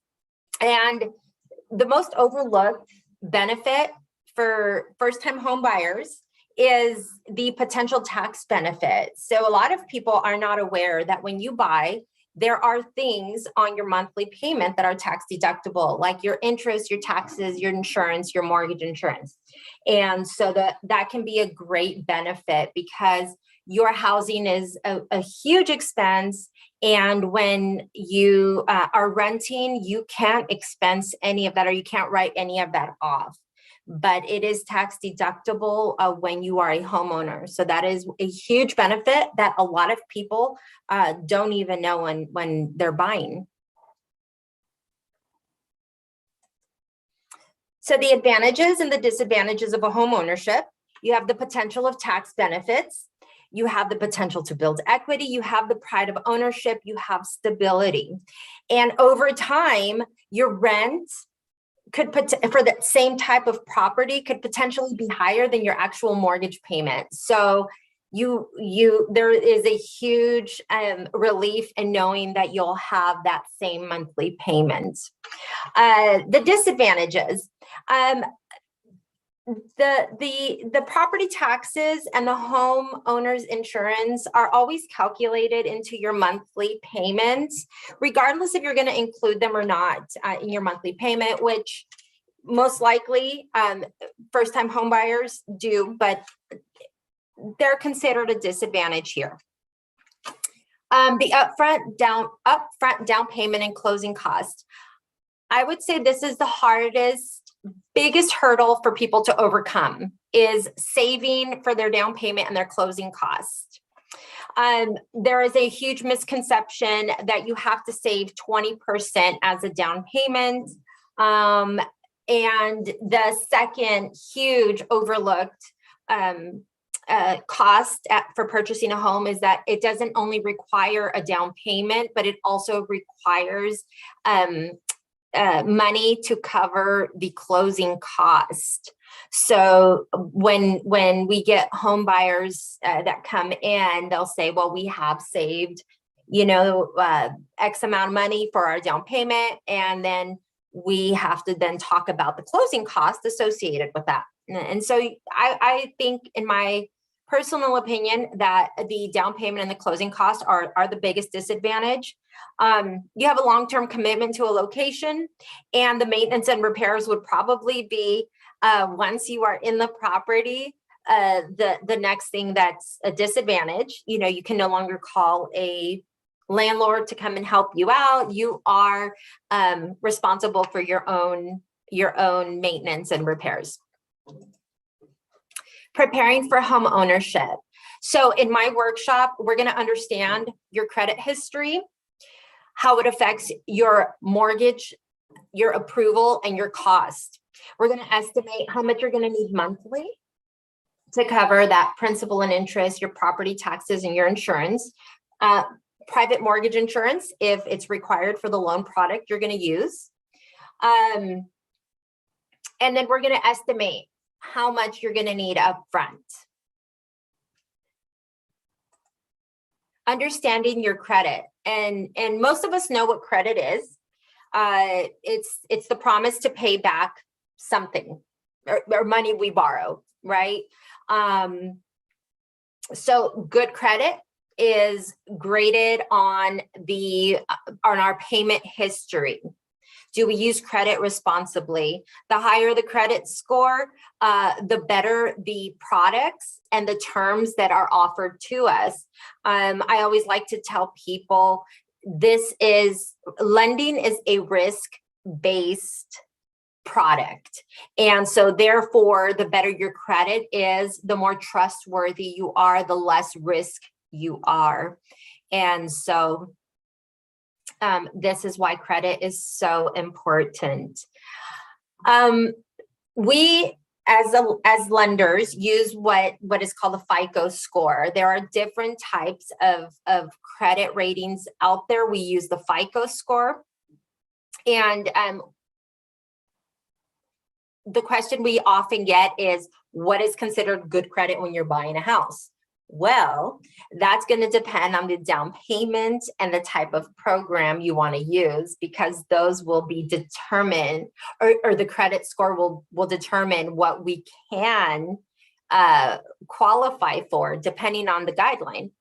the most overlooked benefit for first-time home buyers is the potential tax benefit. So a lot of people are not aware that when you buy, there are things on your monthly payment that are tax deductible, like your interest, your taxes, your insurance, your mortgage insurance. And so that can be a great benefit because your housing is a huge expense. And when you are renting, you can't expense any of that, or you can't write any of that off. But it is tax deductible when you are a homeowner. So that is a huge benefit that a lot of people don't even know when they're buying. So the advantages and the disadvantages of a home ownership: you have the potential of tax benefits, you have the potential to build equity, you have the pride of ownership, you have stability. And over time, your rent could for the same type of property could potentially be higher than your actual mortgage payment. So there is a huge relief in knowing that you'll have that same monthly payment. The disadvantages: the property taxes and the homeowner's insurance are always calculated into your monthly payments, regardless if you're going to include them or not in your monthly payment, which most likely first-time home buyers do, but they're considered a disadvantage here. The upfront down payment and closing cost. I would say this is the biggest hurdle for people to overcome, is saving for their down payment and their closing costs. There is a huge misconception that you have to save 20% as a down payment. And the second huge overlooked cost for purchasing a home is that it doesn't only require a down payment, but it also requires money to cover the closing cost. So when we get home buyers that come in, they'll say, well, we have saved, X amount of money for our down payment. And then we have to then talk about the closing costs associated with that. And so I think, in my personal opinion, that the down payment and the closing costs are the biggest disadvantage. You have a long-term commitment to a location, and the maintenance and repairs would probably be, once you are in the property, the next thing that's a disadvantage. You can no longer call a landlord to come and help you out. You are responsible for your own maintenance and repairs. Preparing for home ownership. So in my workshop, we're going to understand your credit history, how it affects your mortgage, your approval, and your cost. We're going to estimate how much you're going to need monthly to cover that principal and interest, your property taxes, and your insurance. Private mortgage insurance, if it's required for the loan product you're going to use. And then we're going to estimate how much you're going to need up front. Understanding your credit. And most of us know what credit is. It's the promise to pay back something or money we borrow, right? So good credit is graded on our payment history. Do we use credit responsibly? The higher the credit score, the better the products and the terms that are offered to us. I always like to tell people lending is a risk-based product. And so therefore, the better your credit is, the more trustworthy you are, the less risk you are. And so this is why credit is so important. We as lenders use what is called a FICO score. There are different types of credit ratings out there. We use the FICO score. And the question we often get is, what is considered good credit when you're buying a house? Well, that's going to depend on the down payment and the type of program you want to use, because those will be determined, or the credit score will determine what we can qualify for depending on the guideline.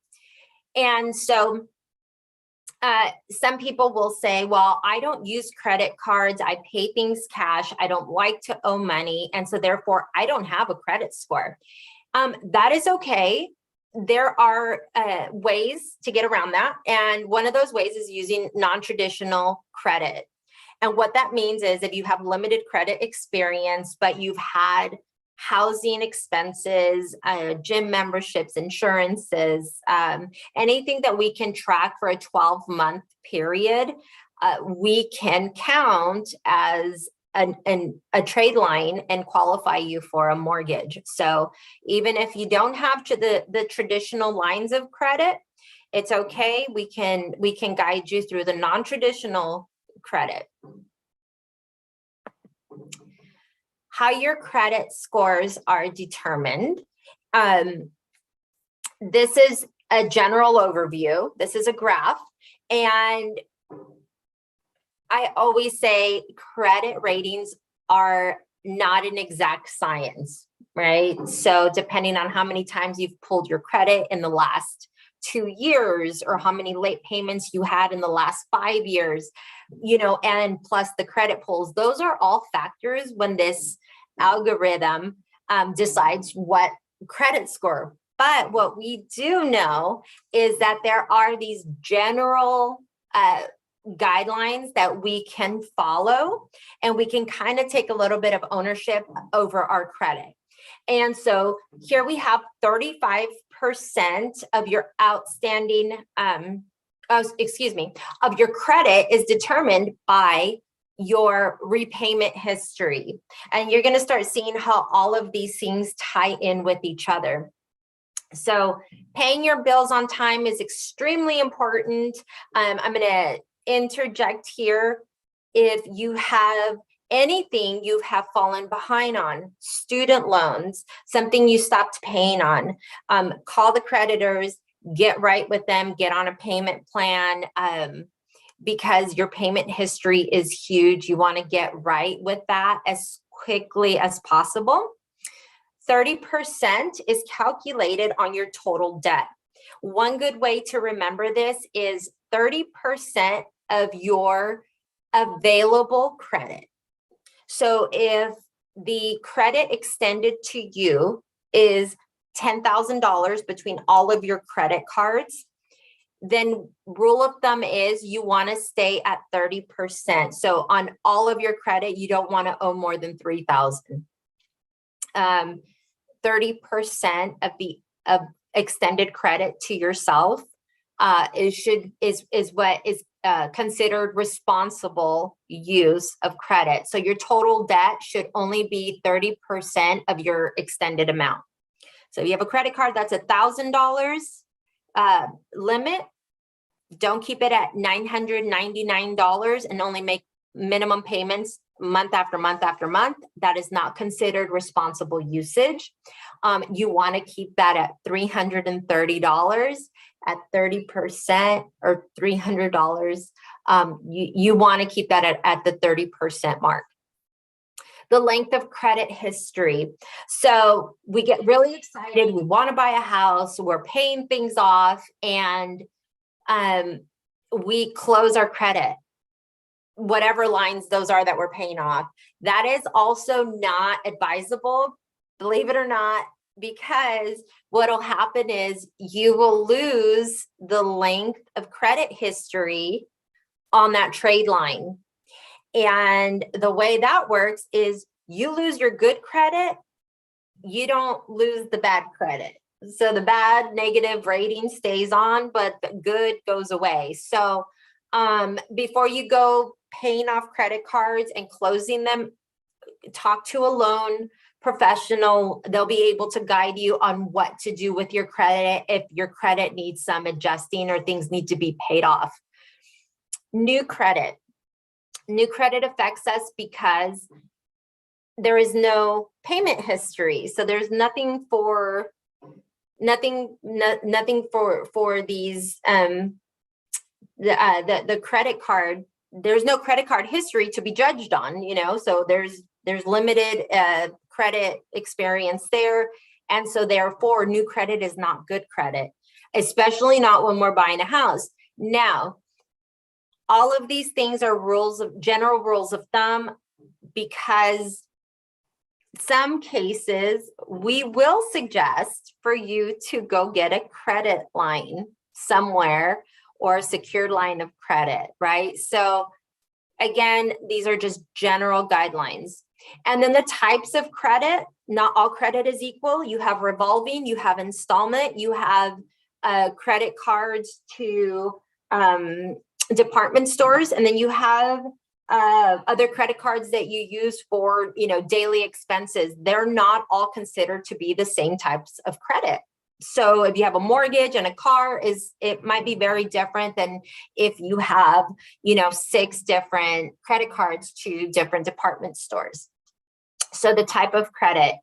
And so some people will say, well, I don't use credit cards. I pay things cash. I don't like to owe money. And so therefore, I don't have a credit score. That is okay. There are ways to get around that. And one of those ways is using non-traditional credit. And what that means is, if you have limited credit experience, but you've had housing expenses, gym memberships, insurances, anything that we can track for a 12-month period, we can count as a trade line and qualify you for a mortgage. So even if you don't have the traditional lines of credit, it's okay. We can guide you through the non-traditional credit. How your credit scores are determined. This is a general overview. This is a graph. And I always say credit ratings are not an exact science, right? So depending on how many times you've pulled your credit in the last 2 years, or how many late payments you had in the last 5 years, and plus the credit pulls, those are all factors when this algorithm decides what credit score. But what we do know is that there are these general guidelines that we can follow, and we can kind of take a little bit of ownership over our credit. And so here we have 35% of your outstanding, of your credit is determined by your repayment history. And you're going to start seeing how all of these things tie in with each other. So paying your bills on time is extremely important. I'm going to interject here. If you have anything you have fallen behind on, student loans, something you stopped paying on, call the creditors, get right with them, get on a payment plan, because your payment history is huge. You want to get right with that as quickly as possible. 30% is calculated on your total debt. One good way to remember this is 30% of your available credit. So if the credit extended to you is $10,000 between all of your credit cards, then rule of thumb is you want to stay at 30%. So on all of your credit, you don't want to owe more than $3,000. 30% of extended credit to yourself is what is considered responsible use of credit. So your total debt should only be 30% of your extended amount. So if you have a credit card that's $1,000 limit, don't keep it at $999 and only make minimum payments month after month after month. That is not considered responsible usage. You want to keep that at $330 at 30% or $300. You want to keep that at the 30% mark. The length of credit history. So we get really excited. We want to buy a house. We're paying things off, and we close our credit, whatever lines those are that we're paying off. That is also not advisable, believe it or not, because what'll happen is you will lose the length of credit history on that trade line. And the way that works is you lose your good credit, you don't lose the bad credit. So the bad negative rating stays on, but the good goes away. So before you go paying off credit cards and closing them, talk to a loan professional. They'll be able to guide you on what to do with your credit if your credit needs some adjusting or things need to be paid off. New credit. New credit affects us because there is no payment history. So there's nothing for these the credit card. There's no credit card history to be judged on, so there's limited credit experience there. And so therefore new credit is not good credit, especially not when we're buying a house. Now, all of these things are general rules of thumb, because some cases we will suggest for you to go get a credit line somewhere or a secured line of credit, right? So again, these are just general guidelines. And then the types of credit, not all credit is equal. You have revolving, you have installment, you have credit cards to department stores, and then you have other credit cards that you use for daily expenses. They're not all considered to be the same types of credit. So if you have a mortgage and a car, it might be very different than if you have 6 different credit cards to different department stores. So the type of credit.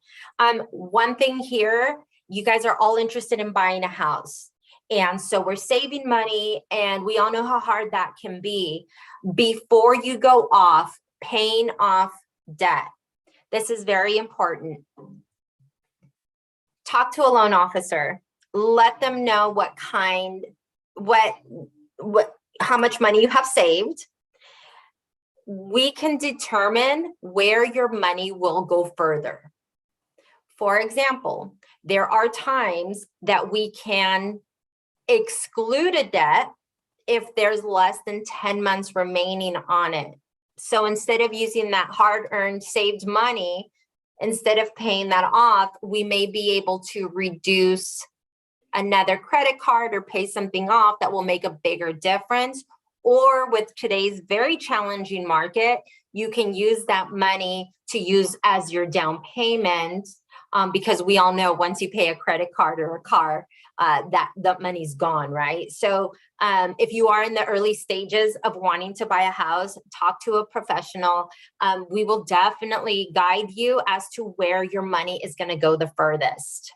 One thing here, you guys are all interested in buying a house. And so we're saving money, and we all know how hard that can be. Before you go off paying off debt, this is very important. Talk to a loan officer. Let them know how much money you have saved. We can determine where your money will go further. For example, there are times that we can exclude a debt if there's less than 10 months remaining on it. So instead of using that hard-earned saved money, instead of paying that off, we may be able to reduce another credit card or pay something off that will make a bigger difference. Or with today's very challenging market, you can use that money to use as your down payment, because we all know once you pay a credit card or a car, that the money's gone, right? So if you are in the early stages of wanting to buy a house, talk to a professional. We will definitely guide you as to where your money is going to go the furthest.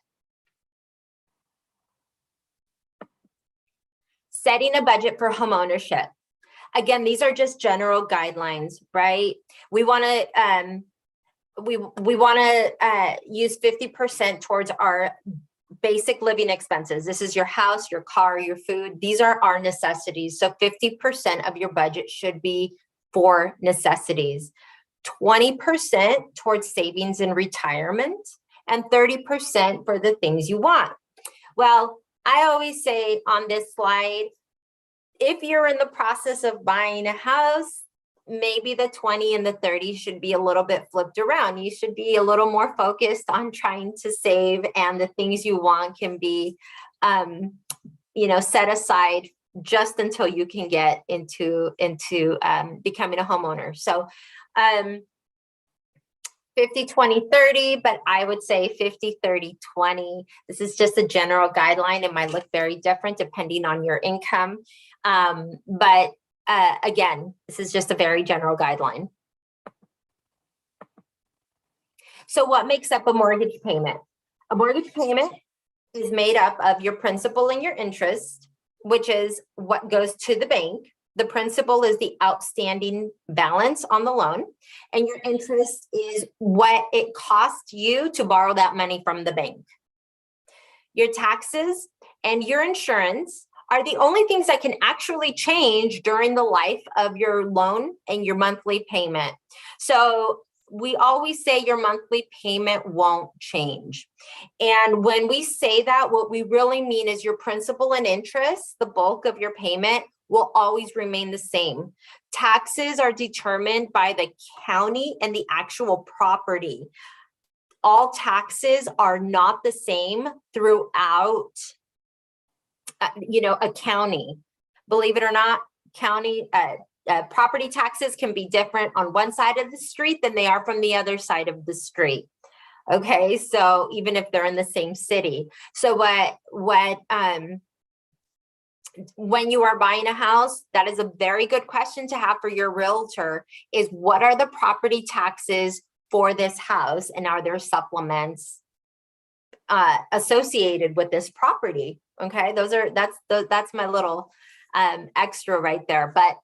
Setting a budget for homeownership. Again, these are just general guidelines, right? We want to use 50% towards our basic living expenses. This is your house, your car, your food. These are our necessities. So 50% of your budget should be for necessities, 20% towards savings and retirement, and 30% for the things you want. Well, I always say on this slide, if you're in the process of buying a house, maybe the 20 and the 30 should be a little bit flipped around. You should be a little more focused on trying to save, and the things you want can be, set aside just until you can get into becoming a homeowner. So 50, 20, 30, but I would say 50, 30, 20. This is just a general guideline. It might look very different depending on your income. But again, this is just a very general guideline. So what makes up a mortgage payment? A mortgage payment is made up of your principal and your interest, which is what goes to the bank. The principal is the outstanding balance on the loan, and your interest is what it costs you to borrow that money from the bank. Your taxes and your insurance are the only things that can actually change during the life of your loan and your monthly payment. So we always say your monthly payment won't change. And when we say that, what we really mean is your principal and interest, the bulk of your payment, will always remain the same. Taxes are determined by the county and the actual property. All taxes are not the same throughout a county. Believe it or not, county property taxes can be different on one side of the street than they are from the other side of the street. Okay, so even if they're in the same city. So when you are buying a house, that is a very good question to have for your realtor, is what are the property taxes for this house, and are there supplements associated with this property? Okay, that's my little extra right there. But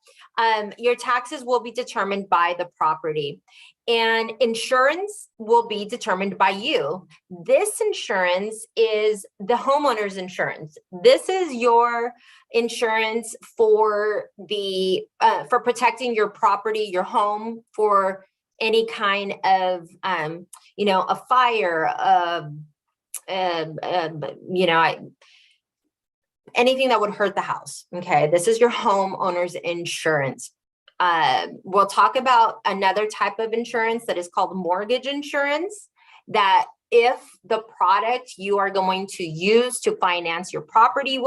your taxes will be determined by the property, and insurance will be determined by you. This insurance is the homeowner's insurance. This is your insurance for for protecting your property, your home, for any kind of a fire, anything that would hurt the house. Okay, this is your homeowner's insurance. We'll talk about another type of insurance that is called mortgage insurance, that if the product you are going to use to finance your property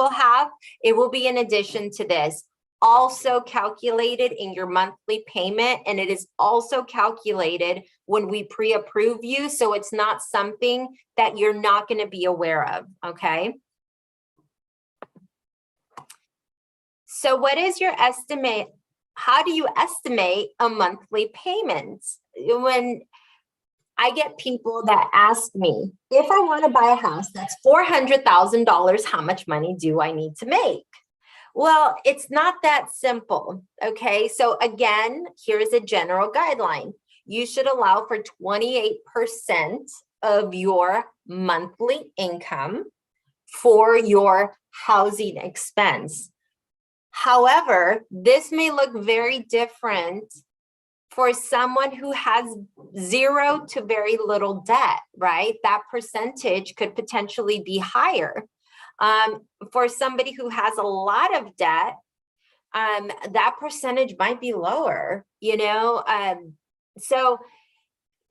it will be in addition to this, also calculated in your monthly payment, and it is also calculated when we pre-approve you, so it's not something that you're not going to be aware of. Okay, so what is your estimate? How do you estimate a monthly payment? When I get people that ask me, if I want to buy a house that's $400,000, how much money do I need to make? Well, it's not that simple. Okay, so again, here's a general guideline. You should allow for 28% of your monthly income for your housing expense. However, this may look very different for someone who has zero to very little debt, right? That percentage could potentially be higher. For somebody who has a lot of debt, that percentage might be lower, so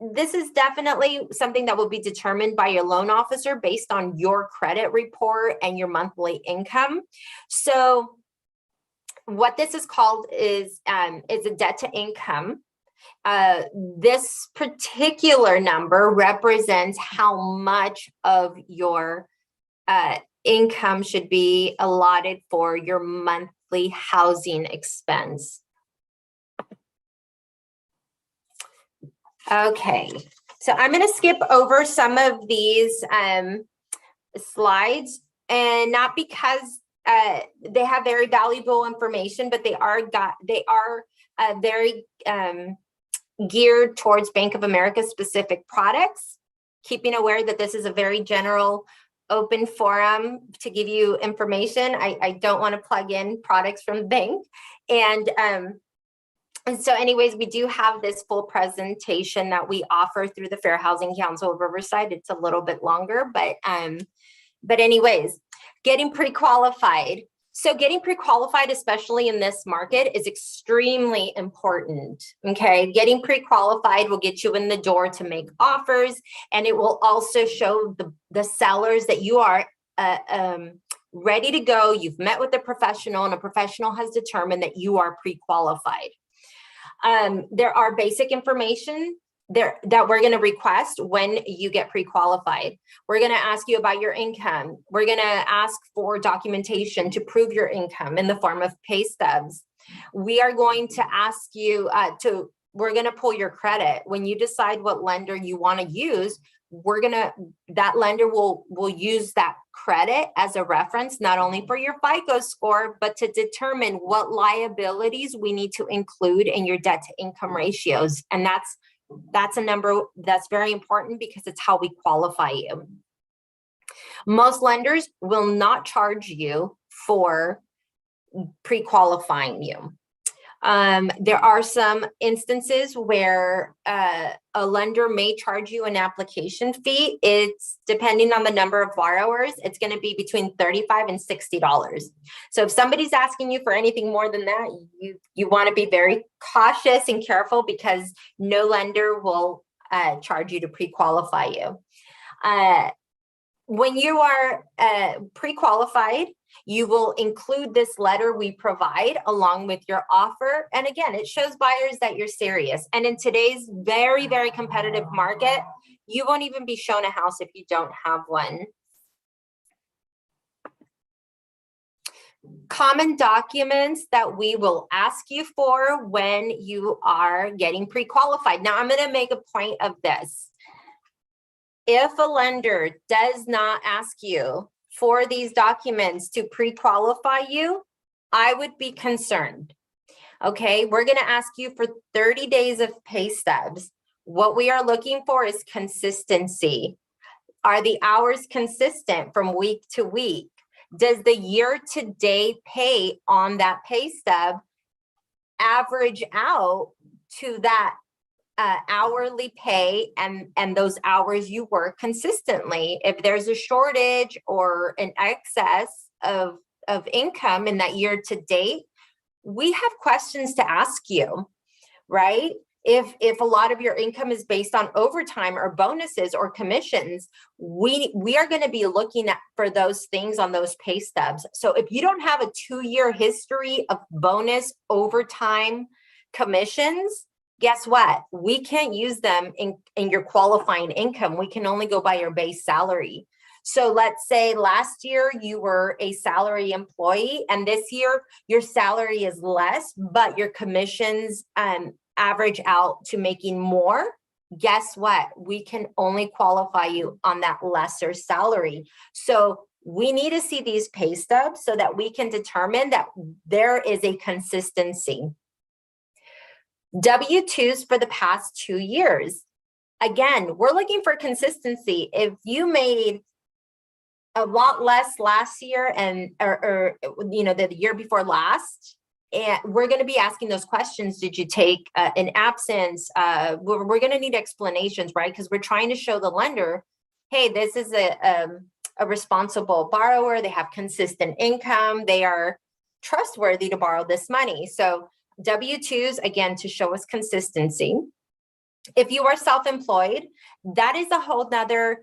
this is definitely something that will be determined by your loan officer based on your credit report and your monthly income. So what this is called is a debt to income. This particular number represents how much of your income should be allotted for your monthly housing expense. Okay, so I'm going to skip over some of these slides, and not because they have very valuable information, but they are very geared towards Bank of America specific products, keeping aware that this is a very general open forum to give you information. I don't want to plug in products from the bank. And so anyways, we do have this full presentation that we offer through the Fair Housing Council of Riverside. It's a little bit longer, but anyways, getting pre-qualified. So getting pre-qualified, especially in this market, is extremely important, okay? Getting pre-qualified will get you in the door to make offers, and it will also show the sellers that you are ready to go. You've met with a professional, and a professional has determined that you are pre-qualified. There are basic information there that we're going to request when you get pre-qualified. We're going to ask you about your income. We're going to ask for documentation to prove your income in the form of pay stubs. We are going to ask you we're going to pull your credit. When you decide what lender you want to use, that lender will use that credit as a reference, not only for your FICO score, but to determine what liabilities we need to include in your debt to income ratios. And that's a number that's very important because it's how we qualify you. Most lenders will not charge you for pre-qualifying you. There are some instances where a lender may charge you an application fee. It's depending on the number of borrowers. It's going to be between $35 and $60. So if somebody's asking you for anything more than that, you want to be very cautious and careful, because no lender will charge you to pre-qualify you. When you are pre-qualified, you will include this letter we provide along with your offer. And again, it shows buyers that you're serious. And in today's very, very competitive market, you won't even be shown a house if you don't have one. Common documents that we will ask you for when you are getting pre-qualified. Now, I'm going to make a point of this. If a lender does not ask you for these documents to pre-qualify you, I would be concerned. Okay, we're going to ask you for 30 days of pay stubs. What we are looking for is consistency. Are the hours consistent from week to week? Does the year-to-date pay on that pay stub average out to that hourly pay and those hours you work consistently? If there's a shortage or an excess of income in that year to date, we have questions to ask you, right? If a lot of your income is based on overtime or bonuses or commissions, we are going to be looking for those things on those pay stubs. So if you don't have a 2-year history of bonus, overtime, commissions, guess what? We can't use them in your qualifying income. We can only go by your base salary. So let's say last year you were a salary employee, and this year your salary is less, but your commissions average out to making more. Guess what? We can only qualify you on that lesser salary. So we need to see these pay stubs so that we can determine that there is a consistency. W-2s for the past 2 years. Again, we're looking for consistency. If you made a lot less last year or the year before last, and we're going to be asking those questions. Did you take an absence? We're going to need explanations, right? Because we're trying to show the lender, hey, this is a responsible borrower. They have consistent income. They are trustworthy to borrow this money. So W-2s, again, to show us consistency. If you are self-employed, that is a whole nother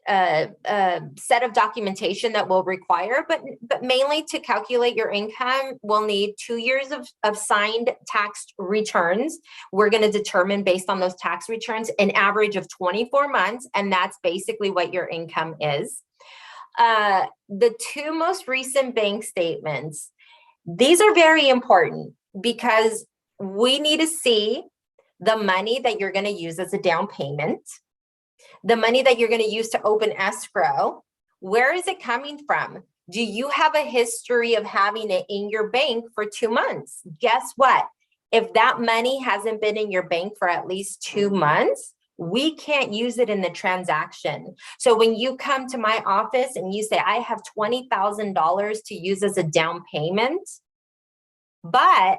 set of documentation that we'll require, but mainly to calculate your income, we'll need 2 years of signed tax returns. We're going to determine based on those tax returns an average of 24 months, and that's basically what your income is. The 2 most recent bank statements, these are very important because we need to see the money that you're going to use as a down payment, the money that you're going to use to open escrow. Where is it coming from? Do you have a history of having it in your bank for 2 months? Guess what? If that money hasn't been in your bank for at least 2 months, we can't use it in the transaction. So when you come to my office and you say, I have $20,000 to use as a down payment, but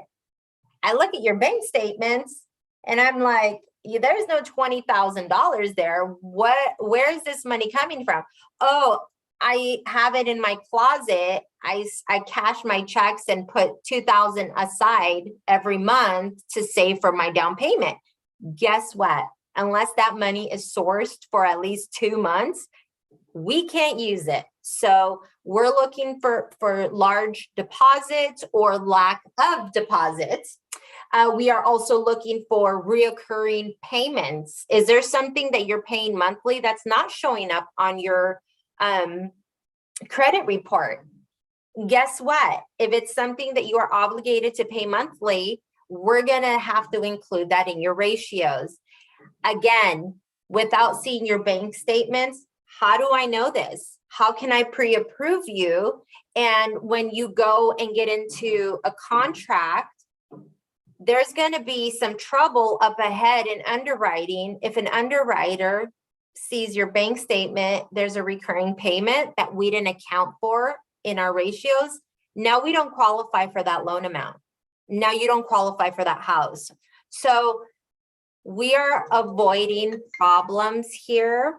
I look at your bank statements and I'm like, there's no $20,000 there. Where is this money coming from? Oh, I have it in my closet. I cash my checks and put $2,000 aside every month to save for my down payment. Guess what? Unless that money is sourced for at least 2 months, we can't use it. So we're looking for large deposits or lack of deposits. We are also looking for reoccurring payments. Is there something that you're paying monthly that's not showing up on your credit report? Guess what? If it's something that you are obligated to pay monthly, we're going to have to include that in your ratios. Again, without seeing your bank statements, how do I know this? How can I pre-approve you? And when you go and get into a contract, there's going to be some trouble up ahead in underwriting. If an underwriter sees your bank statement, there's a recurring payment that we didn't account for in our ratios. Now we don't qualify for that loan amount. Now you don't qualify for that house. So we are avoiding problems here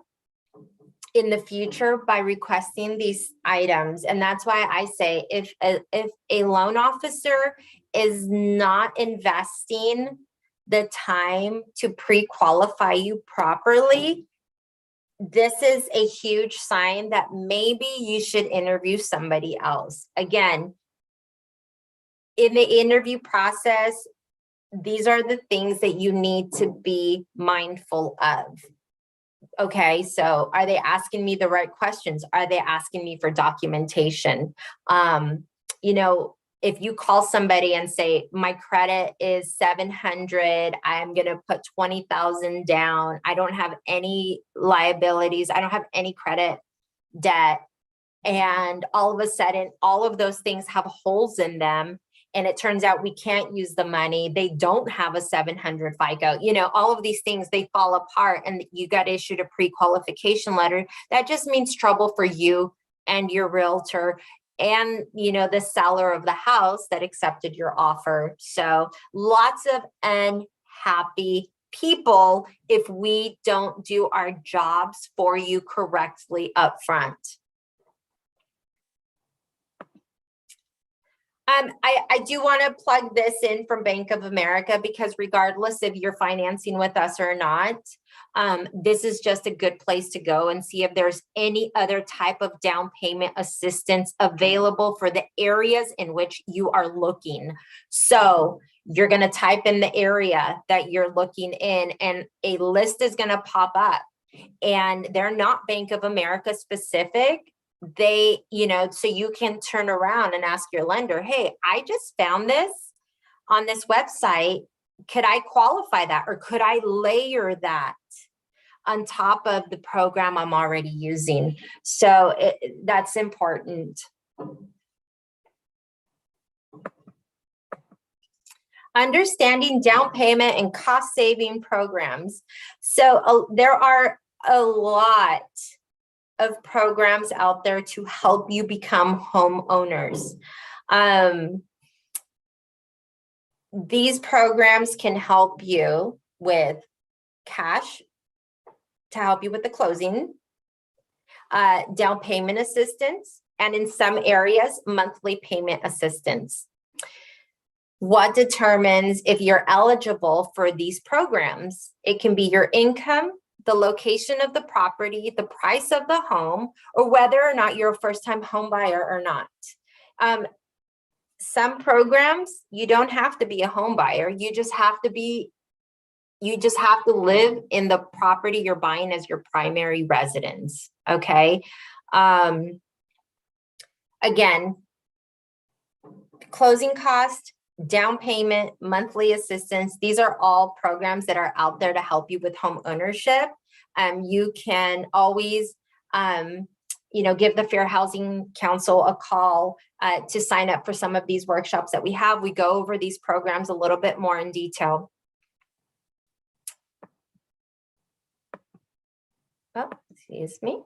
in the future by requesting these items. And that's why I say if a loan officer is not investing the time to pre-qualify you properly, this is a huge sign that maybe you should interview somebody else. Again, in the interview process, these are the things that you need to be mindful of. Okay, so are they asking me the right questions? Are they asking me for documentation? If you call somebody and say, my credit is 700, I'm going to put 20,000 down. I don't have any liabilities. I don't have any credit debt. And all of a sudden, all of those things have holes in them. And it turns out we can't use the money. They don't have a 700 FICO. All of these things, they fall apart and you got issued a pre-qualification letter. That just means trouble for you and your realtor and, the seller of the house that accepted your offer. So lots of unhappy people if we don't do our jobs for you correctly up front. I do want to plug this in from Bank of America because regardless if you're financing with us or not, this is just a good place to go and see if there's any other type of down payment assistance available for the areas in which you are looking. So you're going to type in the area that you're looking in and a list is going to pop up, and they're not Bank of America specific. They, so you can turn around and ask your lender, hey, I just found this on this website. Could I qualify that? Or could I layer that on top of the program I'm already using? So that's important. Understanding down payment and cost saving programs. So there are a lot of programs out there to help you become homeowners. These programs can help you with cash to help you with the closing, down payment assistance, and in some areas, monthly payment assistance. What determines if you're eligible for these programs? It can be your income, the location of the property, the price of the home, or whether or not you're a first-time home buyer or not. Some programs, you don't have to be a home buyer. You just have to live in the property you're buying as your primary residence, okay? Again, closing cost, down payment, monthly assistance, these are all programs that are out there to help you with home ownership. You can always, give the Fair Housing Council a call to sign up for some of these workshops that we have. We go over these programs a little bit more in detail. Oh, excuse me.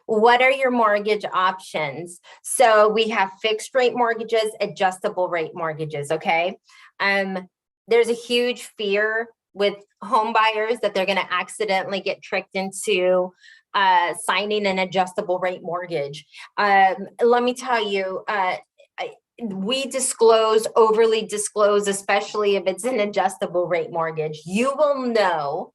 What are your mortgage options? So we have fixed rate mortgages, adjustable rate mortgages, okay? There's a huge fear with home buyers that they're gonna accidentally get tricked into signing an adjustable rate mortgage. Let me tell you, we overly disclose, especially if it's an adjustable rate mortgage. You will know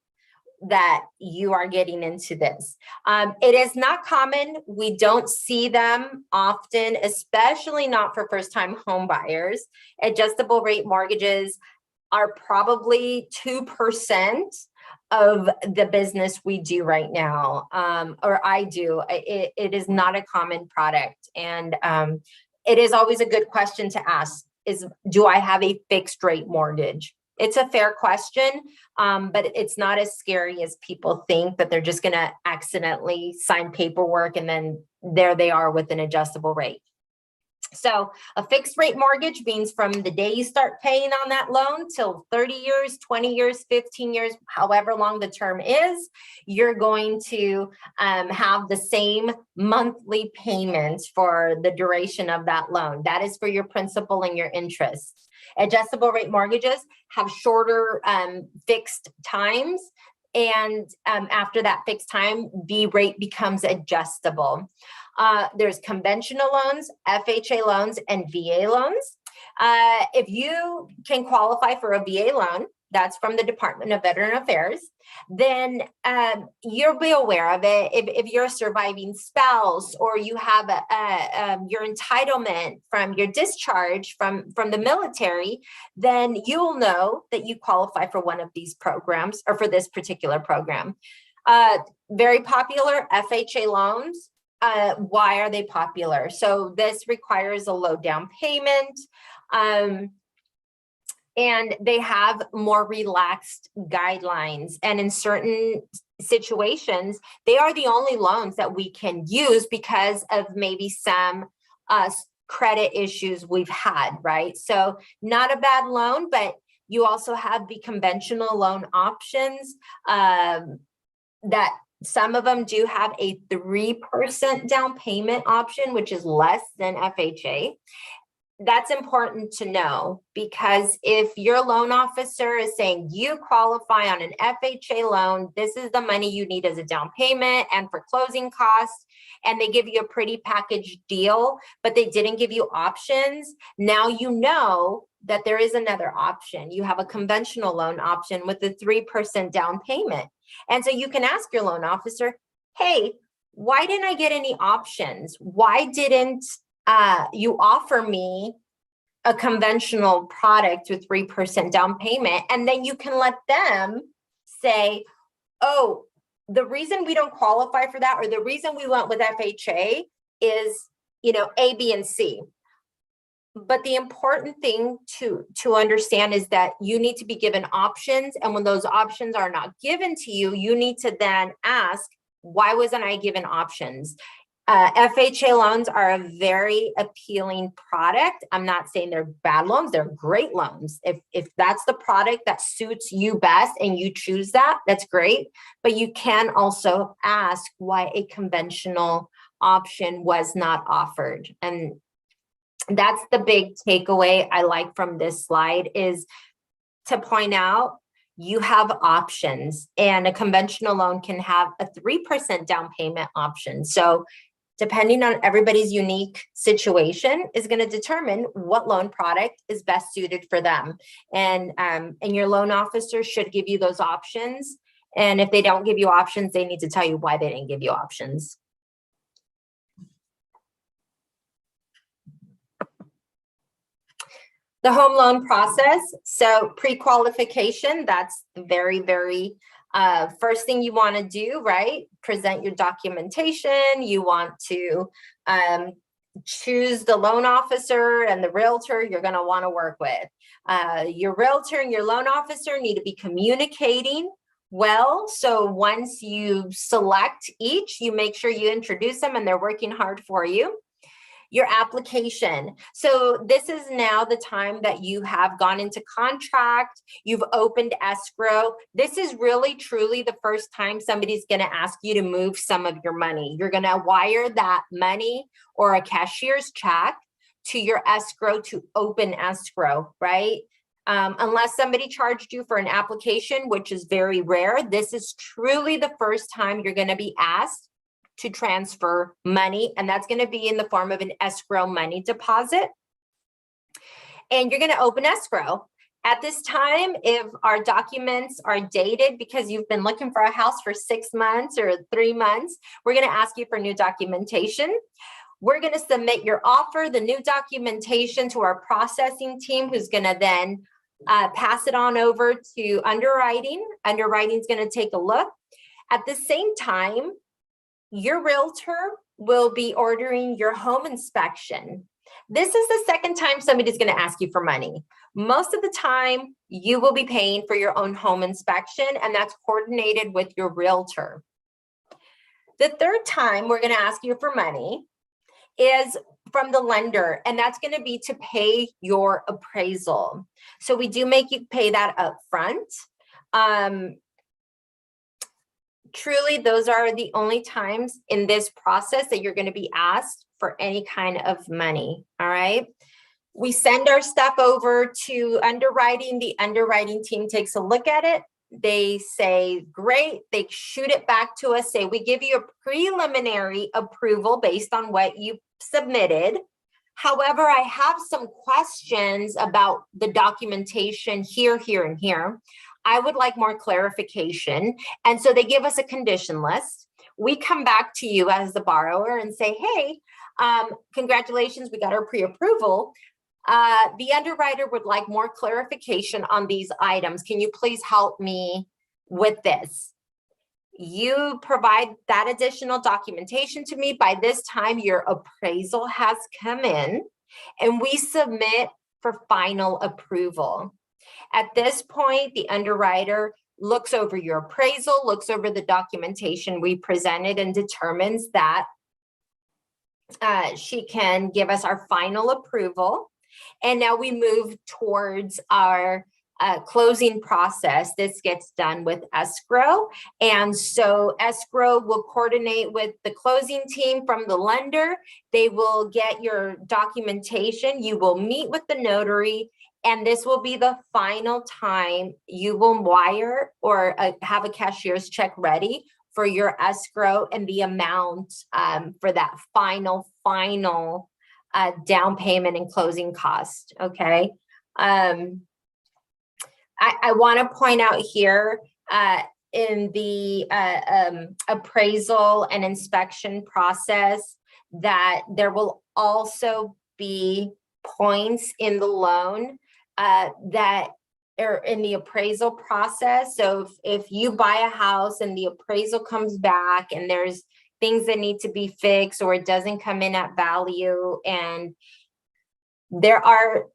that you are getting into this. It is not common. We don't see them often, especially not for first-time home buyers. Adjustable rate mortgages are probably 2% of the business we do right now, or I do. It is not a common product. And it is always a good question to ask is, do I have a fixed rate mortgage? It's a fair question, but it's not as scary as people think, that they're just going to accidentally sign paperwork and then there they are with an adjustable rate. So a fixed rate mortgage means from the day you start paying on that loan till 30 years, 20 years, 15 years, however long the term is, you're going to have the same monthly payments for the duration of that loan. That is for your principal and your interest. Adjustable rate mortgages have shorter fixed times, and after that fixed time, the rate becomes adjustable. There's conventional loans, FHA loans, and VA loans. If you can qualify for a VA loan, that's from the Department of Veteran Affairs, then you'll be aware of it. If you're a surviving spouse, or you have your entitlement from your discharge from the military, then you'll know that you qualify for one of these programs, or for this particular program. Very popular FHA loans. Why are they popular? So this requires a low down payment. And they have more relaxed guidelines. And in certain situations, they are the only loans that we can use because of maybe some credit issues we've had, right? So not a bad loan, but you also have the conventional loan options that some of them do have a 3% down payment option, which is less than FHA. That's important to know, because if your loan officer is saying you qualify on an FHA loan, this is the money you need as a down payment and for closing costs, and they give you a pretty package deal, but they didn't give you options, now you know that there is another option. You have a conventional loan option with a 3% down payment. And so you can ask your loan officer, hey, why didn't I get any options? Why didn't you offer me a conventional product with 3% down payment? And then you can let them say, oh, the reason we don't qualify for that, or the reason we went with FHA is, A, B, and C. But the important thing to understand is that you need to be given options. And when those options are not given to you, you need to then ask, why wasn't I given options? FHA loans are a very appealing product. I'm not saying they're bad loans, they're great loans. If that's the product that suits you best and you choose that, that's great. But you can also ask why a conventional option was not offered. And that's the big takeaway I like from this slide, is to point out you have options, and a conventional loan can have a 3% down payment option. So depending on everybody's unique situation, is going to determine what loan product is best suited for them. And your loan officer should give you those options. And if they don't give you options, they need to tell you why they didn't give you options. The home loan process. So pre-qualification, that's very, very first thing you want to do, right? Present your documentation. You want to choose the loan officer and the realtor you're going to want to work with. Your realtor and your loan officer need to be communicating well. So once you select each, you make sure you introduce them and they're working hard for you. Your application. So this is now the time that you have gone into contract, you've opened escrow. This is really truly the first time somebody's going to ask you to move some of your money. You're going to wire that money or a cashier's check to your escrow to open escrow, right? Unless somebody charged you for an application, which is very rare, this is truly the first time you're going to be asked to transfer money, and that's going to be in the form of an escrow money deposit. And you're going to open escrow. At this time, if our documents are dated because you've been looking for a house for 6 months or 3 months, we're going to ask you for new documentation. We're going to submit your offer, the new documentation, to our processing team, who's going to then pass it on over to underwriting. Underwriting is going to take a look. At the same time, your realtor will be ordering your home inspection. This is the second time somebody's going to ask you for money. Most of the time, you will be paying for your own home inspection, and that's coordinated with your realtor. The third time we're going to ask you for money is from the lender, and that's going to be to pay your appraisal. So we do make you pay that up front. Truly, those are the only times in this process that you're going to be asked for any kind of money. All right. We send our stuff over to underwriting. The underwriting team takes a look at it. They say, great. They shoot it back to us, say, we give you a preliminary approval based on what you submitted. However, I have some questions about the documentation here, here, and here. I would like more clarification. And so they give us a condition list. We come back to you as the borrower and say, hey, congratulations, we got our pre-approval. The underwriter would like more clarification on these items. Can you please help me with this? You provide that additional documentation to me. By this time, your appraisal has come in, and we submit for final approval. At this point, the underwriter looks over your appraisal, looks over the documentation we presented, and determines that she can give us our final approval. And now we move towards our closing process. This gets done with escrow. And so escrow will coordinate with the closing team from the lender. They will get your documentation. You will meet with the notary. And this will be the final time you will wire or have a cashier's check ready for your escrow and the amount for that final down payment and closing cost. Okay. I want to point out here in the appraisal and inspection process that there will also be points in the loan that are in the appraisal process. So if you buy a house and the appraisal comes back and there's things that need to be fixed or it doesn't come in at value, and there are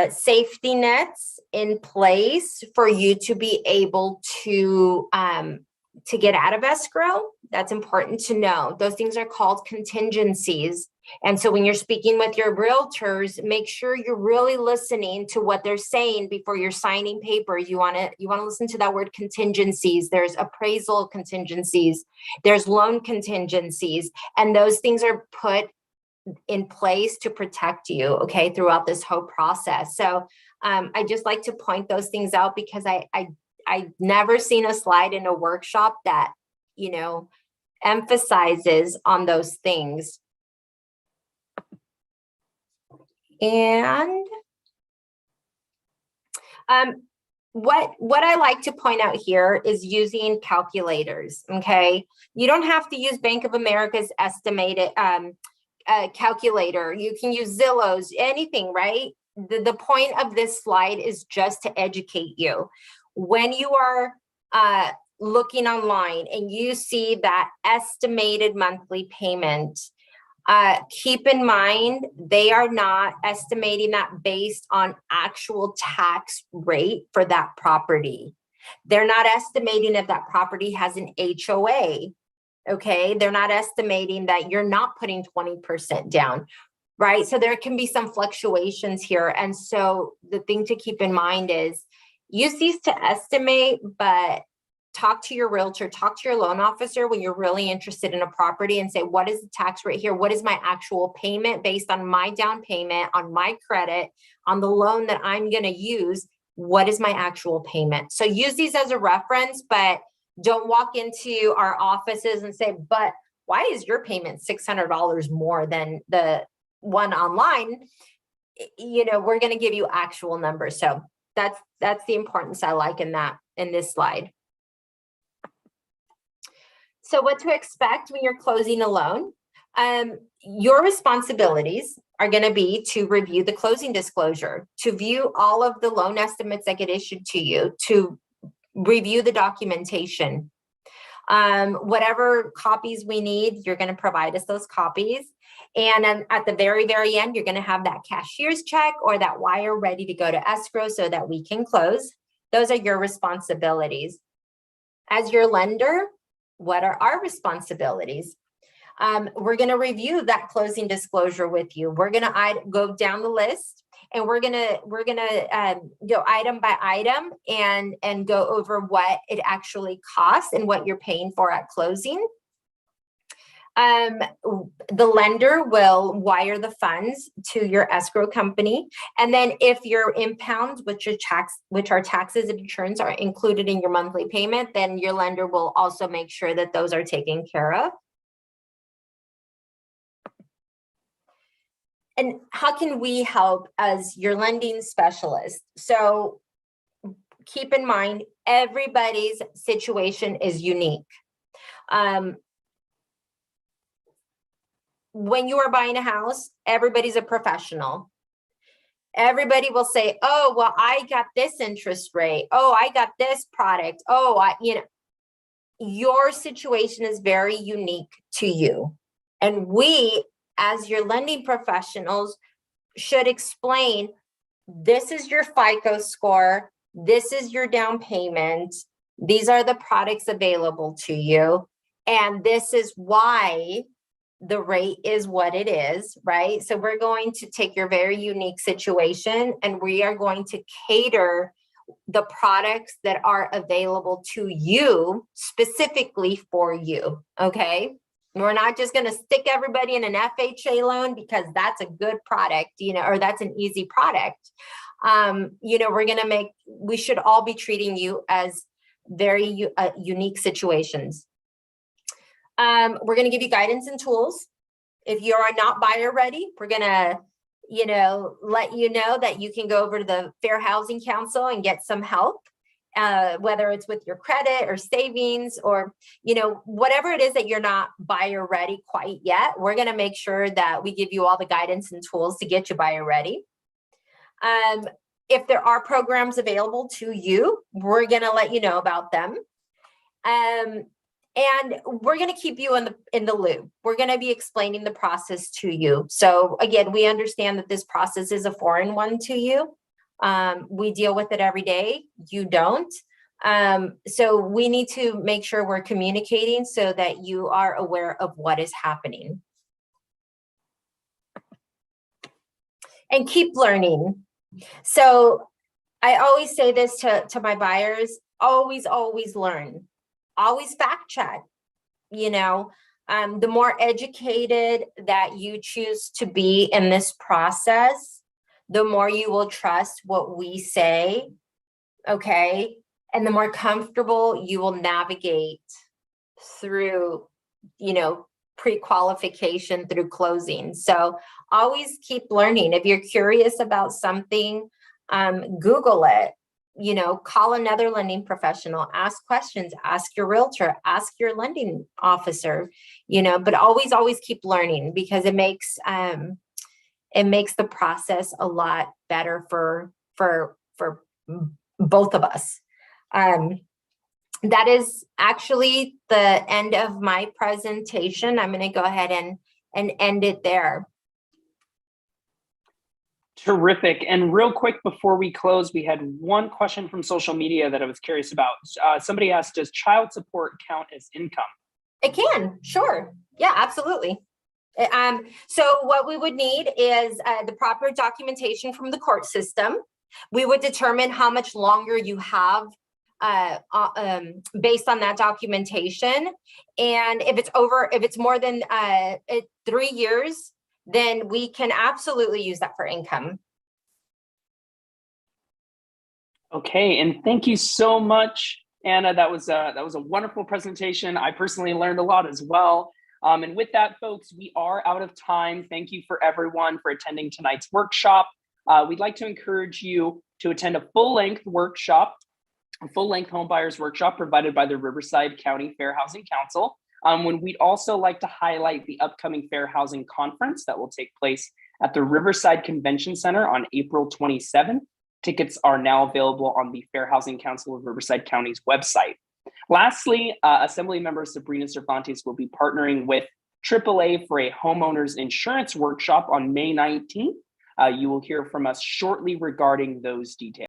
safety nets in place for you to be able to get out of escrow. That's important to know. Those things are called contingencies. And so when you're speaking with your realtors, make sure you're really listening to what they're saying before you're signing papers. You want to listen to that word contingencies. There's appraisal contingencies, there's loan contingencies, and those things are put in place to protect you, okay, throughout this whole process. So I just like to point those things out because I never seen a slide in a workshop that, emphasizes on those things. And what I like to point out here is using calculators, okay? You don't have to use Bank of America's estimated calculator. You can use Zillow's, anything, right? The point of this slide is just to educate you. When you are looking online and you see that estimated monthly payment, keep in mind, they are not estimating that based on actual tax rate for that property. They're not estimating if that property has an HOA, okay? They're not estimating that you're not putting 20% down, right? So there can be some fluctuations here. And so the thing to keep in mind is use these to estimate, but talk to your realtor, talk to your loan officer when you're really interested in a property and say, what is the tax rate here? What is my actual payment based on my down payment, on my credit, on the loan that I'm going to use? What is my actual payment? So use these as a reference, but don't walk into our offices and say, but why is your payment $600 more than the one online? You know, we're going to give you actual numbers. So that's the importance I like in this slide. So what to expect when you're closing a loan? Your responsibilities are going to be to review the closing disclosure, to view all of the loan estimates that get issued to you, to review the documentation. Whatever copies we need, you're going to provide us those copies. And then at the very, very end, you're going to have that cashier's check or that wire ready to go to escrow so that we can close. Those are your responsibilities. As your lender, what are our responsibilities? We're going to review that closing disclosure with you. We're going to go down the list, and we're going to go item by item and go over what it actually costs and what you're paying for at closing. The lender will wire the funds to your escrow company. And then if your impounds, which are taxes and insurance, are included in your monthly payment, then your lender will also make sure that those are taken care of. And how can we help as your lending specialist? So keep in mind, everybody's situation is unique. When you are buying a house, everybody's a professional. Everybody will say, oh, well, I got this interest rate. Oh, I got this product. Oh, your situation is very unique to you. And we, as your lending professionals, should explain, this is your FICO score. This is your down payment. These are the products available to you. And this is why the rate is what it is, right? So we're going to take your very unique situation and we are going to cater the products that are available to you specifically for you, okay? We're not just going to stick everybody in an FHA loan because that's a good product, or that's an easy product. We should all be treating you as very unique situations. We're going to give you guidance and tools. If you are not buyer ready, we're going to, let you know that you can go over to the Fair Housing Council and get some help, whether it's with your credit or savings or, whatever it is that you're not buyer ready quite yet. We're going to make sure that we give you all the guidance and tools to get you buyer ready. If there are programs available to you, we're going to let you know about them. And we're going to keep you in the loop. We're going to be explaining the process to you. So again, we understand that this process is a foreign one to you. We deal with it every day. You don't. So we need to make sure we're communicating so that you are aware of what is happening. And keep learning. So I always say this to my buyers, always learn. Always fact check, the more educated that you choose to be in this process, the more you will trust what we say, okay? And the more comfortable you will navigate through pre-qualification through closing. So always keep learning. If you're curious about something, Google it, call another lending professional, ask questions, ask your realtor, ask your lending officer, but always keep learning, because it makes the process a lot better for both of us. That is actually the end of my presentation. I'm going to go ahead and end it there. Terrific. And real quick before we close, we had one question from social media that I was curious about. Somebody asked, does child support count as income? It can, sure. Yeah, absolutely. So what we would need is the proper documentation from the court system. We would determine how much longer you have based on that documentation. And if it's more than 3 years, then we can absolutely use that for income. Okay, and thank you so much, Anna. That was a wonderful presentation. I personally learned a lot as well. And with that, folks, we are out of time. Thank you for everyone for attending tonight's workshop. We'd like to encourage you to attend a full-length homebuyers workshop provided by the Riverside County Fair Housing Council. When we'd also like to highlight the upcoming Fair Housing Conference that will take place at the Riverside Convention Center on April 27th. Tickets are now available on the Fair Housing Council of Riverside County's website. Lastly, Assembly Member Sabrina Cervantes will be partnering with AAA for a homeowners insurance workshop on May 19th. You will hear from us shortly regarding those details.